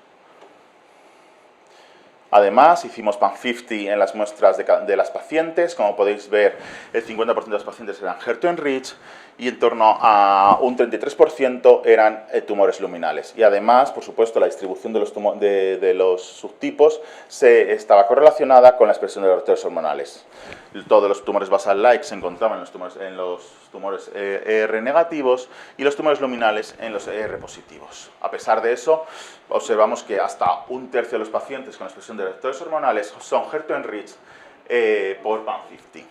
Además, hicimos PAM50 en las muestras de las pacientes. Como podéis ver, el 50% de los pacientes eran HER2-enriched y en torno a un 33% eran tumores luminales. Y además, por supuesto, la distribución de los subtipos estaba correlacionada con la expresión de los receptores hormonales. Todos los tumores basal-like se encontraban en los tumores ER negativos y los tumores luminales en los ER positivos. A pesar de eso, observamos que hasta un tercio de los pacientes con expresión de receptores hormonales son HER2-enriched por PAM50.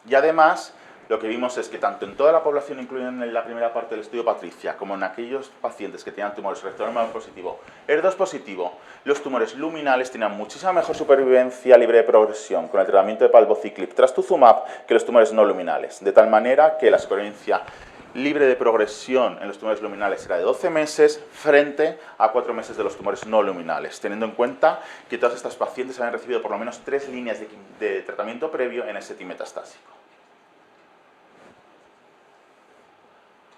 Y además, lo que vimos es que tanto en toda la población, incluida en la primera parte del estudio Patricia, como en aquellos pacientes que tenían tumores receptor hormonal positivo, ER2 positivo, los tumores luminales tenían muchísima mejor supervivencia libre de progresión con el tratamiento de palbociclib trastuzumab que los tumores no luminales, de tal manera que la supervivencia libre de progresión en los tumores luminales era de 12 meses frente a 4 meses de los tumores no luminales, teniendo en cuenta que todas estas pacientes habían recibido por lo menos 3 líneas de tratamiento previo en el setting metastásico.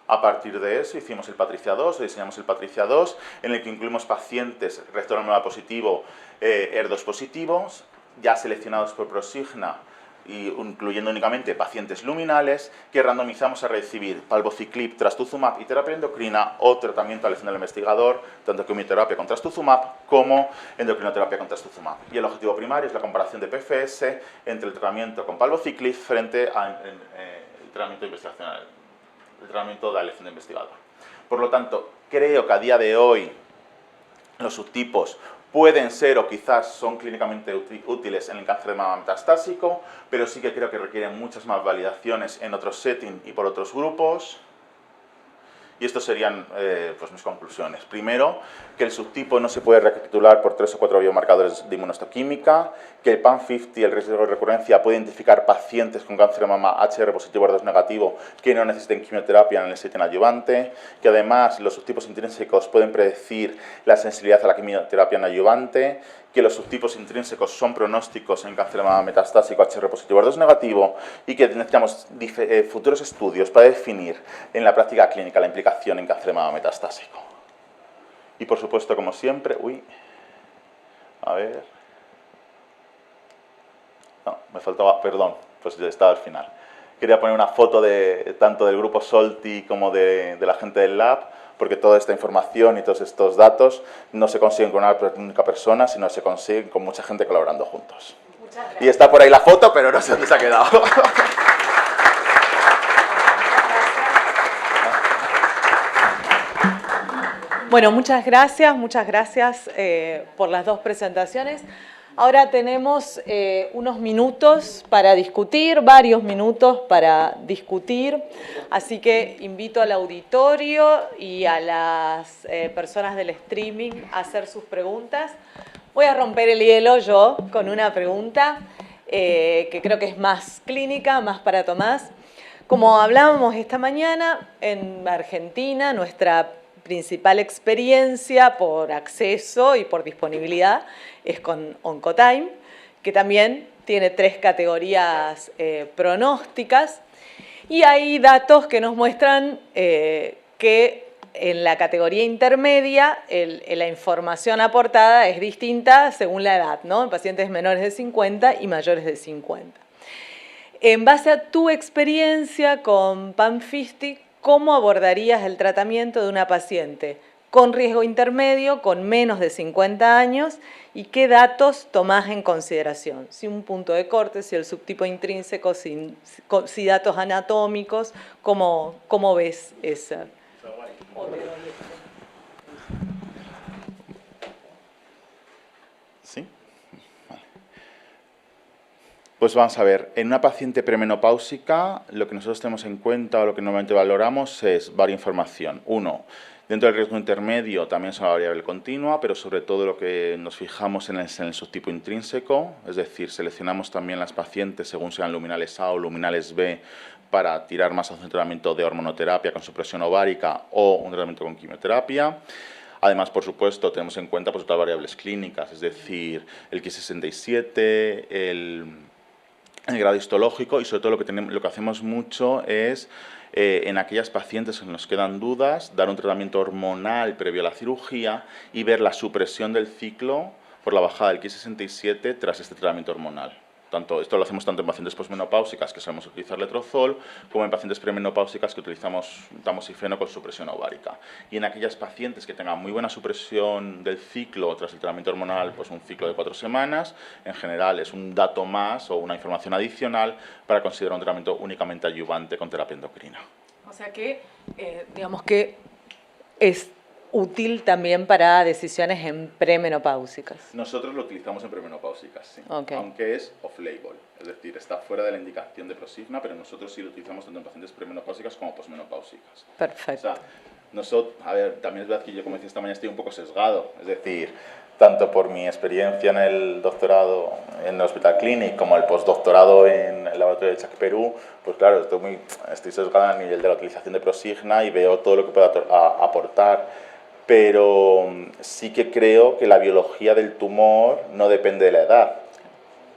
A partir de eso hicimos el Patricia 2, diseñamos el Patricia 2, en el que incluimos pacientes receptor hormonal positivo, ER2 positivos, ya seleccionados por Prosigna, y incluyendo únicamente pacientes luminales, que randomizamos a recibir palbociclib, trastuzumab y terapia endocrina o tratamiento a elección del investigador, tanto quimioterapia con trastuzumab como endocrinoterapia con trastuzumab. Y el objetivo primario es la comparación de PFS entre el tratamiento con palbociclib frente al tratamiento investigacional. El tratamiento de la elección de investigador. Por lo tanto, creo que a día de hoy los subtipos pueden ser o quizás son clínicamente útiles en el cáncer de mama metastásico, pero sí que creo que requieren muchas más validaciones en otros settings y por otros grupos. Y estas serían pues mis conclusiones. Primero, que el subtipo no se puede recapitular por 3 o 4 biomarcadores de inmunohistoquímica, que el PAM50, el riesgo de recurrencia, puede identificar pacientes con cáncer de mama HR positivo o ER2 negativo que no necesiten quimioterapia en el setting adyuvante, que además los subtipos intrínsecos pueden predecir la sensibilidad a la quimioterapia en adyuvante, que los subtipos intrínsecos son pronósticos en cáncer de mama metastásico, HR positivo, ER2 negativo, y que necesitamos futuros estudios para definir en la práctica clínica la implicación en cáncer de mama metastásico. Y por supuesto, como siempre, no, me faltaba, perdón, pues ya estaba al final. Quería poner una foto tanto del grupo SOLTI como de la gente del lab, porque toda esta información y todos estos datos no se consiguen con una única persona, sino se consiguen con mucha gente colaborando juntos. Y está por ahí la foto, pero no sé dónde se ha quedado. Bueno, muchas gracias por las dos presentaciones. Ahora tenemos unos minutos para discutir, varios minutos para discutir, así que invito al auditorio y a las personas del streaming a hacer sus preguntas. Voy a romper el hielo yo con una pregunta que creo que es más clínica, más para Tomás. Como hablábamos esta mañana, en Argentina nuestra principal experiencia por acceso y por disponibilidad es con Oncotime, que también tiene 3 categorías pronósticas. Y hay datos que nos muestran que en la categoría intermedia la información aportada es distinta según la edad, ¿no? En pacientes menores de 50 y mayores de 50. En base a tu experiencia con PAM50, ¿cómo abordarías el tratamiento de una paciente con riesgo intermedio, con menos de 50 años, y qué datos tomás en consideración? Si un punto de corte, si el subtipo intrínseco, si datos anatómicos, ¿cómo ves esa? ¿Sí? Vale. Pues vamos a ver, en una paciente premenopáusica, lo que nosotros tenemos en cuenta o lo que normalmente valoramos es varias información. Uno, dentro del riesgo intermedio también es una variable continua, pero sobre todo lo que nos fijamos en el subtipo intrínseco, es decir, seleccionamos también las pacientes según sean luminales A o luminales B para tirar más hacia un tratamiento de hormonoterapia con supresión ovárica o un tratamiento con quimioterapia. Además, por supuesto, tenemos en cuenta pues, otras variables clínicas, es decir, el Ki67, el grado histológico, y sobre todo lo que hacemos mucho es en aquellas pacientes que nos quedan dudas, dar un tratamiento hormonal previo a la cirugía y ver la supresión del ciclo por la bajada del Ki67 tras este tratamiento hormonal. Esto lo hacemos tanto en pacientes posmenopáusicas, que solemos utilizar letrozol, como en pacientes premenopáusicas, que utilizamos tamoxifeno con supresión ovárica. Y en aquellas pacientes que tengan muy buena supresión del ciclo tras el tratamiento hormonal, pues un ciclo de 4 semanas, en general es un dato más o una información adicional para considerar un tratamiento únicamente adyuvante con terapia endocrina. O sea que, digamos que es útil también para decisiones en premenopáusicas. Nosotros lo utilizamos en premenopáusicas, sí. Okay. Aunque es off-label, es decir, está fuera de la indicación de Prosigna, pero nosotros sí lo utilizamos tanto en pacientes premenopáusicas como posmenopáusicas. Perfecto. O sea, a ver, también es verdad que yo, como decía esta mañana, estoy un poco sesgado, es decir, tanto por mi experiencia en el doctorado en el Hospital Clínic como el postdoctorado en el laboratorio de Chac Perú, pues claro, estoy sesgado a nivel de la utilización de Prosigna y veo todo lo que puede aportar. Pero sí que creo que la biología del tumor no depende de la edad.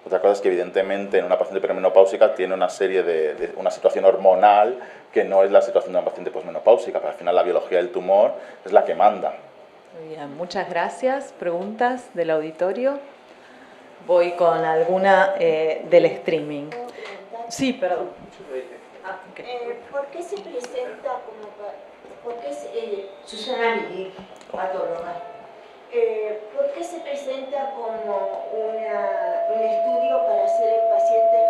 Otra cosa es que evidentemente en una paciente premenopáusica tiene una serie una situación hormonal que no es la situación de una paciente posmenopáusica, pero al final la biología del tumor es la que manda. Muy bien, muchas gracias. ¿Preguntas del auditorio? Voy con alguna del streaming. Sí, perdón. Okay. ¿Por qué se presenta como... Susana Miguel, patóloga. ¿Por qué se presenta como un estudio para hacer en pacientes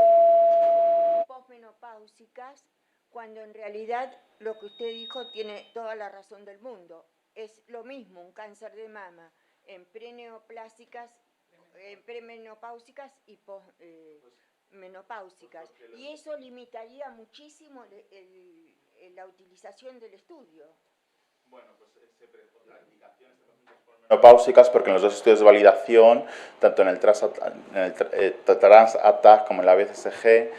posmenopáusicas cuando en realidad lo que usted dijo tiene toda la razón del mundo? Es lo mismo un cáncer de mama en premenopáusicas y posmenopáusicas. Y eso limitaría muchísimo la utilización del estudio. Bueno, pues la indicación es menopáusicas porque en los dos estudios de validación, tanto en el TransATAC como en la BCSG,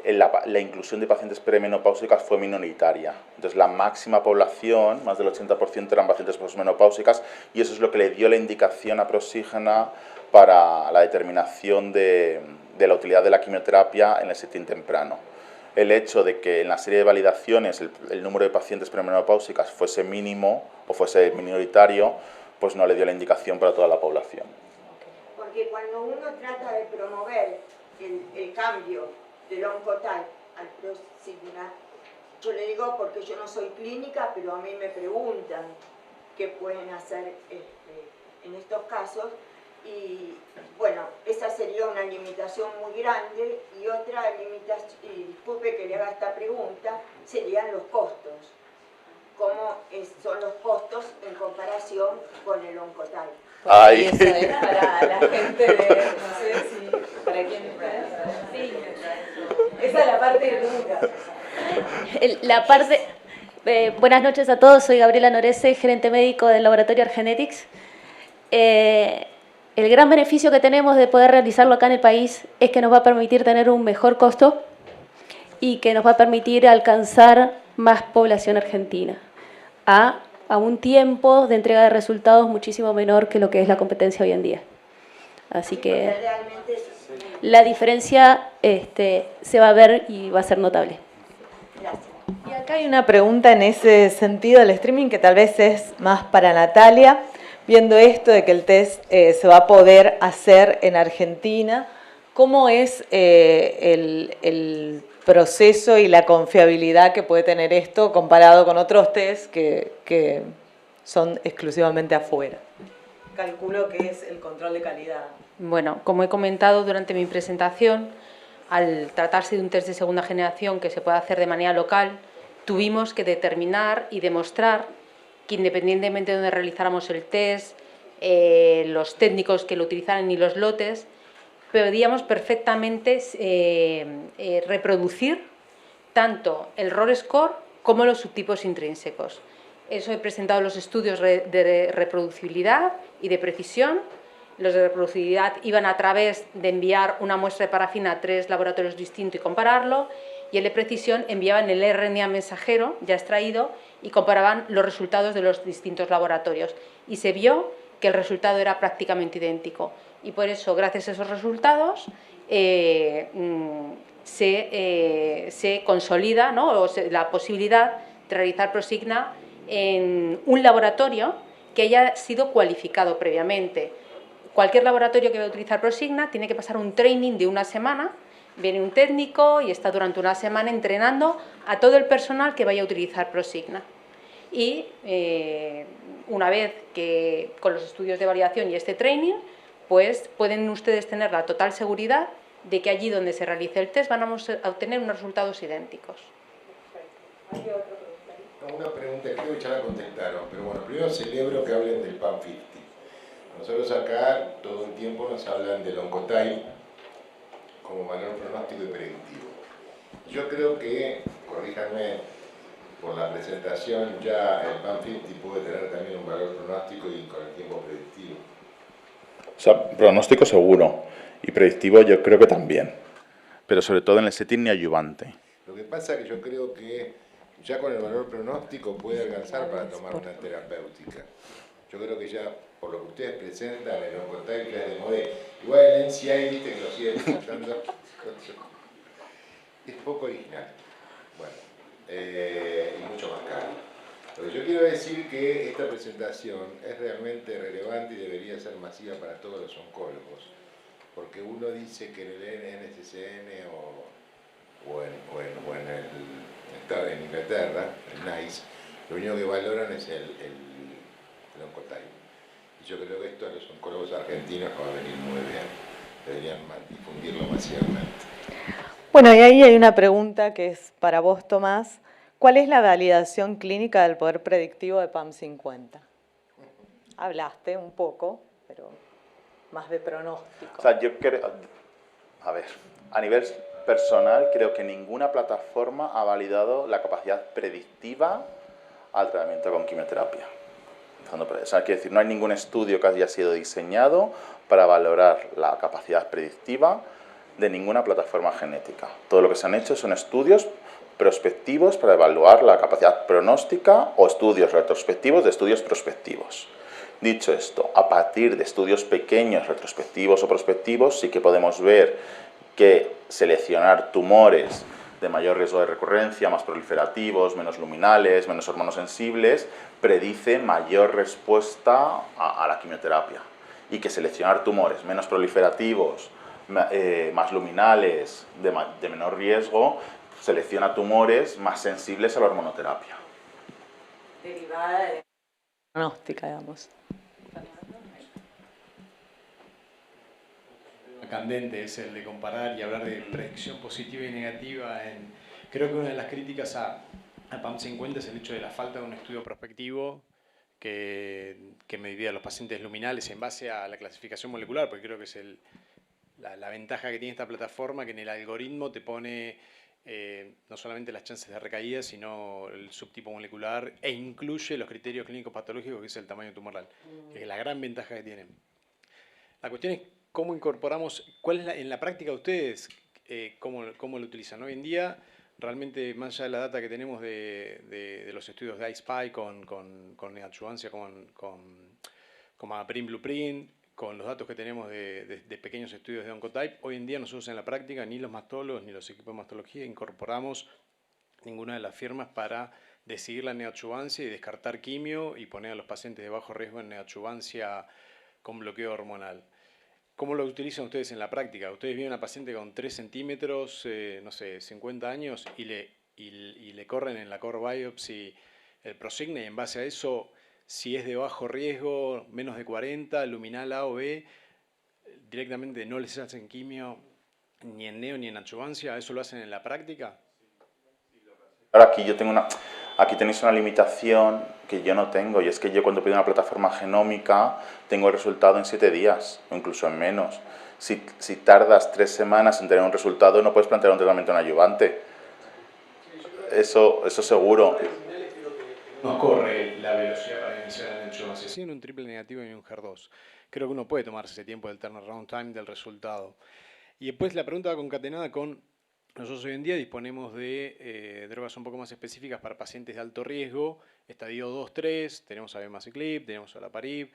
la inclusión de pacientes premenopáusicas fue minoritaria. Entonces la máxima población, más del 80%, eran pacientes posmenopáusicas y eso es lo que le dio la indicación a Prosigna para la determinación de la utilidad de la quimioterapia en el setting temprano. El hecho de que en la serie de validaciones el número de pacientes premenopáusicas fuese mínimo o fuese minoritario, pues no le dio la indicación para toda la población. Porque cuando uno trata de promover el cambio del Oncotype al Prosigna, yo le digo porque yo no soy clínica, pero a mí me preguntan qué pueden hacer en estos casos. Y bueno, esa sería una limitación muy grande y otra limitación, y disculpe que le haga esta pregunta, serían los costos. ¿Cómo son los costos en comparación con el Oncotype? Ay. Eso es para la gente de, no sé si, ¿para quién es? Sí, esa es la parte dura. La parte... buenas noches a todos, soy Gabriela Norese, gerente médico del laboratorio Argenetics. El gran beneficio que tenemos de poder realizarlo acá en el país es que nos va a permitir tener un mejor costo y que nos va a permitir alcanzar más población argentina a un tiempo de entrega de resultados muchísimo menor que lo que es la competencia hoy en día. Así que la diferencia se va a ver y va a ser notable. Y acá hay una pregunta en ese sentido del streaming que tal vez es más para Natalia, viendo esto de que el test se va a poder hacer en Argentina, ¿cómo es el proceso y la confiabilidad que puede tener esto comparado con otros test que son exclusivamente afuera? Calculo que es el control de calidad. Bueno, como he comentado durante mi presentación, al tratarse de un test de segunda generación que se puede hacer de manera local, tuvimos que determinar y demostrar que independientemente de donde realizáramos el test, los técnicos que lo utilizaran y los lotes, podíamos perfectamente reproducir tanto el raw score como los subtipos intrínsecos. Eso he presentado los estudios de reproducibilidad y de precisión. Los de reproducibilidad iban a través de enviar una muestra de parafina a 3 laboratorios distintos y compararlo, y el de precisión enviaban el RNA mensajero ya extraído y comparaban los resultados de los distintos laboratorios. Y se vio que el resultado era prácticamente idéntico. Y por eso, gracias a esos resultados, se consolida, ¿no? La posibilidad de realizar Prosigna en un laboratorio que haya sido cualificado previamente. Cualquier laboratorio que va a utilizar Prosigna tiene que pasar un training de una semana. Viene un técnico y está durante una semana entrenando a todo el personal que vaya a utilizar Prosigna. Y una vez que con los estudios de validación y este training, pues pueden ustedes tener la total seguridad de que allí donde se realice el test van a obtener unos resultados idénticos. Una pregunta que creo que ya la contestaron, pero bueno, primero celebro que hablen del PAM50. Nosotros acá todo el tiempo nos hablan del Oncotype como valor pronóstico y predictivo. Yo creo que, corríjanme por la presentación, ya el PAM50 puede tener también un valor pronóstico y con el tiempo predictivo. O sea, pronóstico seguro y predictivo yo creo que también, pero sobre todo en el setting neoadyuvante. Lo que pasa es que yo creo que ya con el valor pronóstico puede alcanzar para tomar una terapéutica. Yo creo que ya, por lo que ustedes presentan, el Oncotype ya es de modé. Igual el NCI, viste que lo sigue presentando, es poco original. Bueno, y mucho más caro. Lo que yo quiero decir que esta presentación es realmente relevante y debería ser masiva para todos los oncólogos, porque uno dice que en el NCCN en Inglaterra, el NICE, lo único que valoran es el Oncotype. Y yo creo que esto a los oncólogos argentinos nos va a venir muy bien. Deberían difundirlo masivamente. Bueno, y ahí hay una pregunta que es para vos, Tomás. ¿Cuál es la validación clínica del poder predictivo de PAM50? Hablaste un poco, pero más de pronóstico. O sea, yo creo, a ver, a nivel personal creo que ninguna plataforma ha validado la capacidad predictiva al tratamiento con quimioterapia. O sea, quiere decir, no hay ningún estudio que haya sido diseñado para valorar la capacidad predictiva de ninguna plataforma genética. Todo lo que se han hecho son estudios prospectivos para evaluar la capacidad pronóstica o estudios retrospectivos de estudios prospectivos. Dicho esto, a partir de estudios pequeños, retrospectivos o prospectivos, sí que podemos ver que seleccionar tumores de mayor riesgo de recurrencia, más proliferativos, menos luminales, menos hormonosensibles, predice mayor respuesta a la quimioterapia. Y que seleccionar tumores menos proliferativos, más luminales, de menor riesgo, selecciona tumores más sensibles a la hormonoterapia. Derivada de pronóstica, digamos. Candente es el de comparar y hablar de predicción positiva y negativa. Creo que una de las críticas a PAM50 es el hecho de la falta de un estudio prospectivo que mediría a los pacientes luminales en base a la clasificación molecular, porque creo que es la ventaja que tiene esta plataforma, que en el algoritmo te pone no solamente las chances de recaída, sino el subtipo molecular e incluye los criterios clínicos patológicos, que es el tamaño tumoral, que es la gran ventaja que tienen. La cuestión es cómo incorporamos, cuál es en la práctica ustedes, cómo lo utilizan. Hoy en día, realmente, más allá de la data que tenemos de los estudios de iSpy con neoadjuvancia, con Aprin Blueprint, con los datos que tenemos de pequeños estudios de Oncotype, hoy en día nosotros en la práctica, ni los mastólogos ni los equipos de mastología incorporamos ninguna de las firmas para decidir la neoadjuvancia y descartar quimio y poner a los pacientes de bajo riesgo en neoadjuvancia con bloqueo hormonal. ¿Cómo lo utilizan ustedes en la práctica? Ustedes ven a una paciente con 3 centímetros, no sé, 50 años y le corren en la core biopsy el Prosigna y en base a eso, si es de bajo riesgo, menos de 40, luminal A o B, directamente no les hacen quimio ni en neo ni en adjuvancia. ¿Eso lo hacen en la práctica? Ahora aquí tenéis una limitación que yo no tengo, y es que yo cuando pido una plataforma genómica tengo el resultado en 7 días, o incluso en menos. Si tardas 3 semanas en tener un resultado, no puedes plantear un tratamiento en adyuvante. Eso seguro. No corre la velocidad para iniciar la adjuvancia. Sí, en un triple negativo y en un HER2. Creo que uno puede tomarse ese tiempo del turnaround time del resultado. Y después la pregunta va concatenada con: nosotros hoy en día disponemos de drogas un poco más específicas para pacientes de alto riesgo, estadio 2-3, tenemos abemaciclib, tenemos olaparib.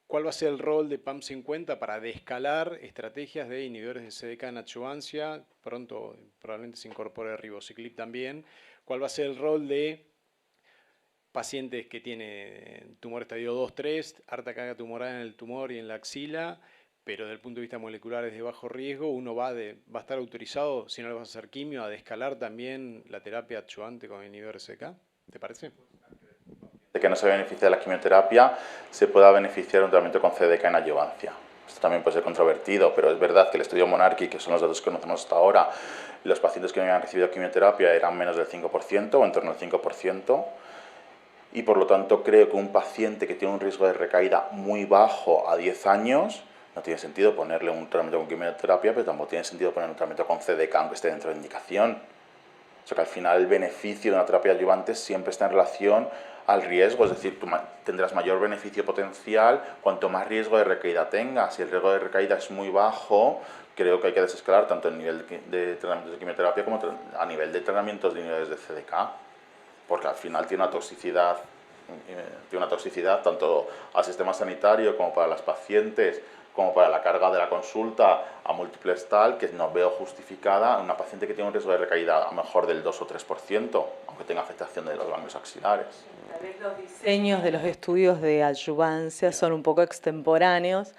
¿Cuál va a ser el rol de PAM50 para descalar estrategias de inhibidores de CDK en adjuvancia? Pronto probablemente se incorpore ribociclib también. ¿Cuál va a ser el rol de pacientes que tienen tumor estadio 2-3, harta carga tumoral en el tumor y en la axila, pero desde el punto de vista molecular es de bajo riesgo? Uno va a estar autorizado, si no le vas a hacer quimio, a descalar también la terapia adjuvante con inhibidores CDK? ¿Te parece? De que no se beneficia de la quimioterapia, se pueda beneficiar un tratamiento con CDK en adyuvancia. Esto también puede ser controvertido, pero es verdad que el estudio Monarchy, que son los datos que conocemos hasta ahora, los pacientes que no habían recibido quimioterapia eran menos del 5% o en torno al 5%, y por lo tanto creo que un paciente que tiene un riesgo de recaída muy bajo a 10 años, no tiene sentido ponerle un tratamiento con quimioterapia, pero tampoco tiene sentido poner un tratamiento con CDK aunque esté dentro de indicación. O sea que al final el beneficio de una terapia adyuvante siempre está en relación al riesgo, es decir, tú tendrás mayor beneficio potencial cuanto más riesgo de recaída tengas. Si el riesgo de recaída es muy bajo, creo que hay que desescalar tanto el nivel de tratamientos de quimioterapia como a nivel de tratamientos de inhibidores de CDK, porque al final tiene una toxicidad tanto al sistema sanitario como para las pacientes, como para la carga de la consulta a múltiples tal, que no veo justificada en una paciente que tiene un riesgo de recaída a lo mejor del 2 o 3%, aunque tenga afectación de los ganglios axilares. Tal vez los diseños de los estudios de adyuvancia son un poco extemporáneos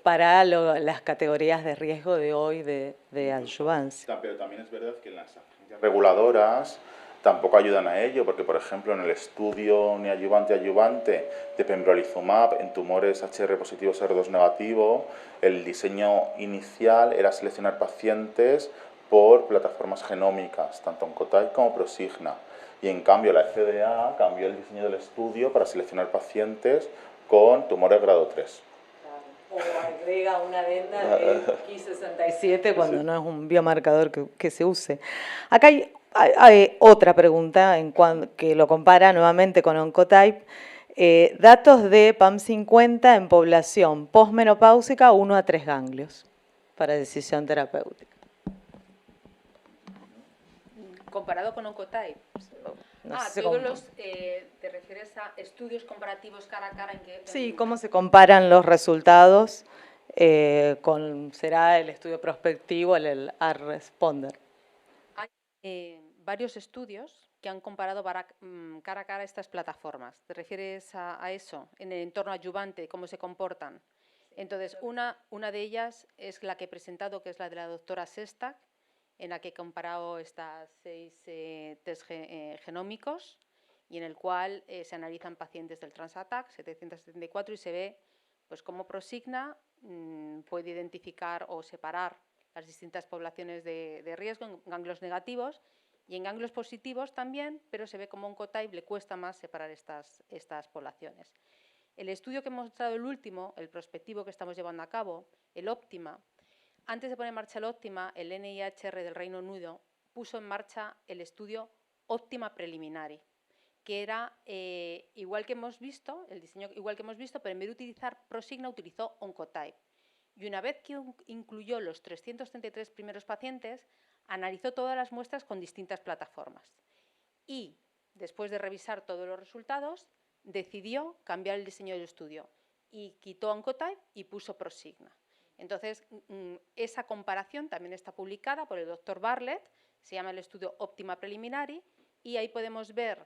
para las categorías de riesgo de hoy de adyuvancia. Pero también es verdad que las agencias reguladoras tampoco ayudan a ello, porque por ejemplo en el estudio neoadyuvante-adyuvante de pembrolizumab en tumores HR positivo, HR2 negativo, el diseño inicial era seleccionar pacientes por plataformas genómicas, tanto Oncotype como Prosigna, y en cambio la FDA cambió el diseño del estudio para seleccionar pacientes con tumores grado 3. O agrega una adenda de Ki67 cuando no es un biomarcador que se use. Acá hay otra pregunta que lo compara nuevamente con Oncotype. Datos de PAM50 en población posmenopáusica 1 a 3 ganglios para decisión terapéutica. Comparado con Oncotype. No sé cómo. ¿Te refieres a estudios comparativos cara a cara? Sí, ¿cómo se comparan los resultados? ¿Será el estudio prospectivo, el R-Responder? Hay varios estudios que han comparado cara a cara estas plataformas. ¿Te refieres a eso? En el entorno adyuvante, ¿cómo se comportan? Entonces, una de ellas es la que he presentado, que es la de la doctora Sestak, en la que he comparado estas 6 test genómicos y en el cual se analizan pacientes del Transatac 774 y se ve pues cómo Prosigna puede identificar o separar las distintas poblaciones de riesgo en ganglios negativos y en ganglios positivos también, pero se ve como Oncotype le cuesta más separar estas poblaciones. El estudio que hemos mostrado, el último, el prospectivo que estamos llevando a cabo, el Optima, antes de poner en marcha el Optima, el NIHR del Reino Unido puso en marcha el estudio Optima Preliminary, que era igual que hemos visto, el diseño igual que hemos visto, pero en vez de utilizar Prosigna utilizó Oncotype. Y una vez que incluyó los 333 primeros pacientes, analizó todas las muestras con distintas plataformas. Y después de revisar todos los resultados, decidió cambiar el diseño del estudio y quitó Oncotype y puso Prosigna. Entonces, esa comparación también está publicada por el doctor Bartlett, se llama el estudio Optima Preliminary, y ahí podemos ver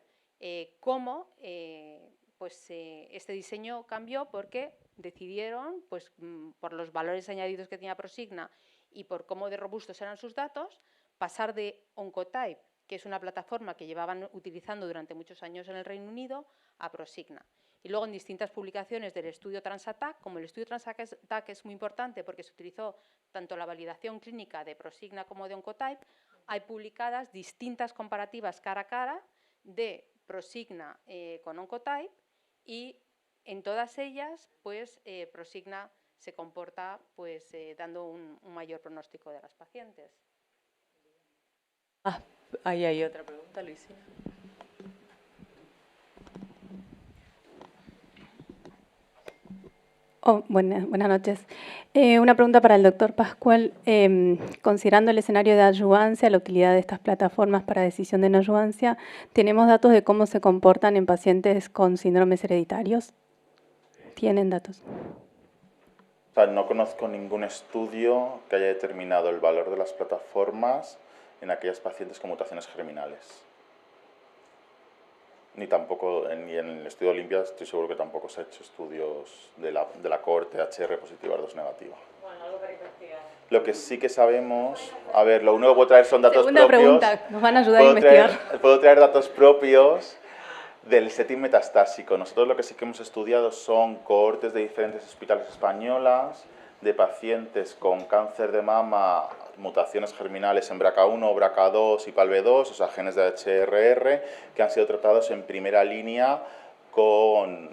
cómo este diseño cambió porque decidieron, pues, por los valores añadidos que tenía Prosigna y por cómo de robustos eran sus datos, pasar de Oncotype, que es una plataforma que llevaban utilizando durante muchos años en el Reino Unido, a Prosigna. Y luego en distintas publicaciones del estudio Transattack, como el estudio Transattack es muy importante porque se utilizó tanto la validación clínica de Prosigna como de Oncotype, hay publicadas distintas comparativas cara a cara de Prosigna con Oncotype y en todas ellas, pues, Prosigna se comporta, pues, dando un mayor pronóstico de las pacientes. Ahí hay otra pregunta, Luisina. Buenas noches. Una pregunta para el doctor Pascual. Considerando el escenario de adyuvancia, la utilidad de estas plataformas para decisión de no adyuvancia, ¿tenemos datos de cómo se comportan en pacientes con síndromes hereditarios? ¿Tienen datos? O sea, no conozco ningún estudio que haya determinado el valor de las plataformas en aquellas pacientes con mutaciones germinales. Ni tampoco, ni en el estudio Olimpia estoy seguro que tampoco se ha hecho estudios de la cohorte HR positiva, HER2 negativa. Bueno, algo para investigar. Lo que sí que sabemos, a ver, lo único que puedo traer son datos Segunda propios. pregunta, ¿nos van a ayudar a investigar? Puedo traer datos propios del setting metastásico. Nosotros lo que sí que hemos estudiado son cohortes de diferentes hospitales españolas, de pacientes con cáncer de mama, mutaciones germinales en BRCA1, BRCA2 y PALB2, o sea, genes de HRR, que han sido tratados en primera línea con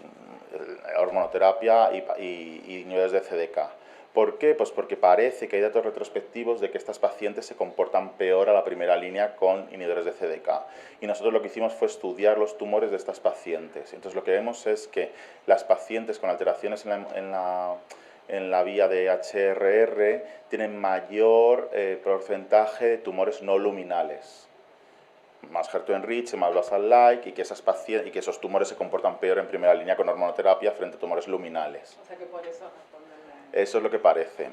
hormonoterapia y niveles de CDK. ¿Por qué? Pues porque parece que hay datos retrospectivos de que estas pacientes se comportan peor a la primera línea con inhibidores de CDK. Y nosotros lo que hicimos fue estudiar los tumores de estas pacientes. Entonces lo que vemos es que las pacientes con alteraciones en la vía de HRR tienen mayor porcentaje de tumores no luminales. Más HER2-enriched, más basal-like, y que esos tumores se comportan peor en primera línea con hormonoterapia frente a tumores luminales. O sea que por eso eso es lo que parece.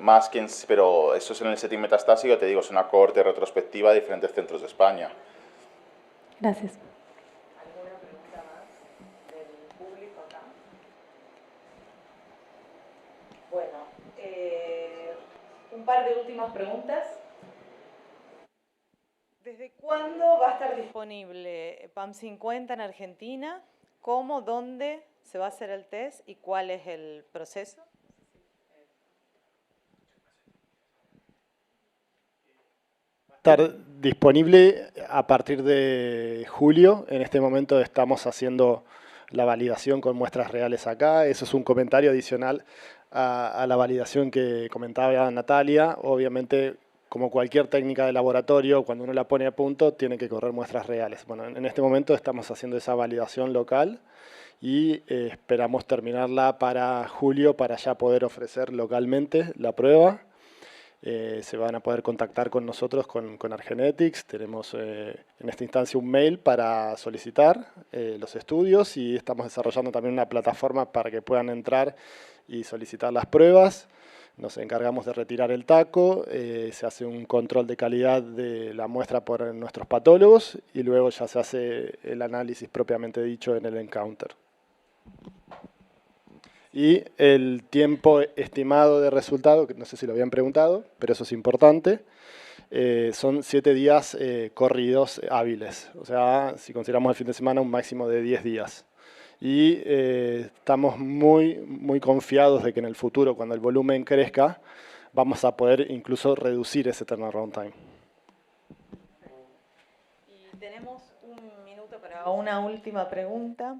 Pero eso es en el setting metastásico, te digo, es una cohorte retrospectiva de diferentes centros de España. Gracias. ¿Alguna pregunta más del público acá? Bueno, un par de últimas preguntas. ¿Desde cuándo va a estar disponible PAM50 en Argentina? ¿Cómo, dónde se va a hacer el test y cuál es el proceso? Estar disponible a partir de julio. En este momento estamos haciendo la validación con muestras reales acá. Eso es un comentario adicional a la validación que comentaba Natalia. Obviamente, como cualquier técnica de laboratorio, cuando uno la pone a punto, tiene que correr muestras reales. Bueno, en este momento estamos haciendo esa validación local y esperamos terminarla para julio para ya poder ofrecer localmente la prueba. Se van a poder contactar con nosotros, con Argenetics. Tenemos en esta instancia un mail para solicitar los estudios y estamos desarrollando también una plataforma para que puedan entrar y solicitar las pruebas. Nos encargamos de retirar el taco, se hace un control de calidad de la muestra por nuestros patólogos y luego ya se hace el análisis propiamente dicho en el encounter. Y el tiempo estimado de resultado, que no sé si lo habían preguntado, pero eso es importante, son 7 días corridos hábiles. O sea, si consideramos el fin de semana, un máximo de 10 días. Y estamos muy confiados de que en el futuro, cuando el volumen crezca, vamos a poder incluso reducir ese turnaround time. Y tenemos un minuto para una última pregunta.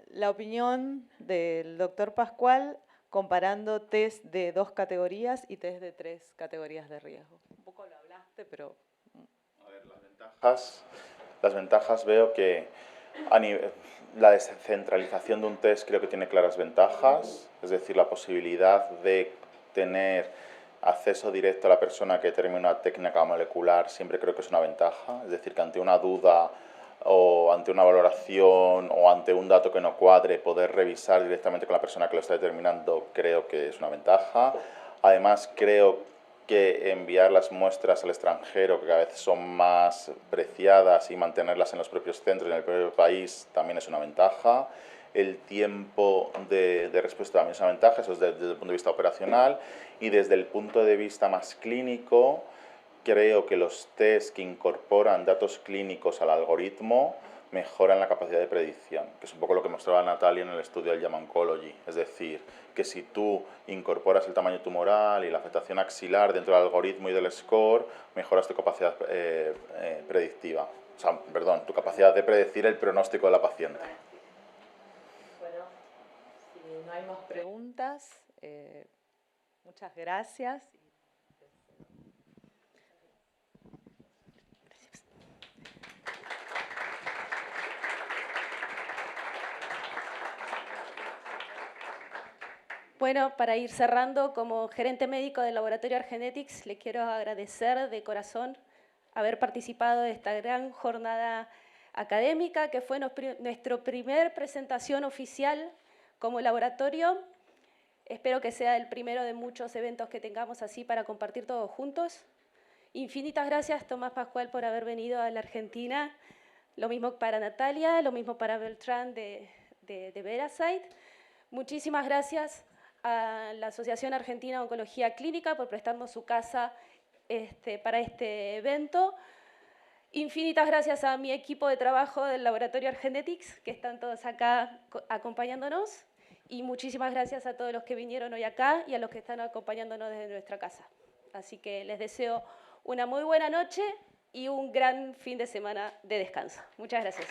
La opinión del doctor Pascual comparando test de 2 categorías y test de 3 categorías de riesgo. Un poco lo hablaste, pero... A ver, las ventajas veo que la descentralización de un test creo que tiene claras ventajas, es decir, la posibilidad de tener acceso directo a la persona que determina una técnica molecular siempre creo que es una ventaja, es decir, que ante una duda o ante una valoración o ante un dato que no cuadre, poder revisar directamente con la persona que lo está determinando creo que es una ventaja. Además, creo que enviar las muestras al extranjero, que cada vez son más preciadas, y mantenerlas en los propios centros, en el propio país, también es una ventaja. El tiempo de respuesta también es una ventaja, eso es desde el punto de vista operacional. Y desde el punto de vista más clínico, creo que los test que incorporan datos clínicos al algoritmo mejoran la capacidad de predicción, que es un poco lo que mostraba Natalia en el estudio del Llama Oncology. Es decir, que si tú incorporas el tamaño tumoral y la afectación axilar dentro del algoritmo y del score, mejoras tu capacidad predictiva. O sea, perdón, tu capacidad de predecir el pronóstico de la paciente. Bueno, si no hay más preguntas, muchas gracias. Bueno, para ir cerrando, como gerente médico del laboratorio ARgenetics, le quiero agradecer de corazón haber participado de esta gran jornada académica, que fue nuestra primera presentación oficial como laboratorio. Espero que sea el primero de muchos eventos que tengamos así para compartir todos juntos. Infinitas gracias, Tomás Pascual, por haber venido a la Argentina. Lo mismo para Natalia, lo mismo para Beltrán de Veracyte. Muchísimas gracias a la Asociación Argentina de Oncología Clínica por prestarnos su casa para este evento. Infinitas gracias a mi equipo de trabajo del laboratorio ARgenetics, que están todos acá acompañándonos. Y muchísimas gracias a todos los que vinieron hoy acá y a los que están acompañándonos desde nuestra casa. Así que les deseo una muy buena noche y un gran fin de semana de descanso. Muchas gracias.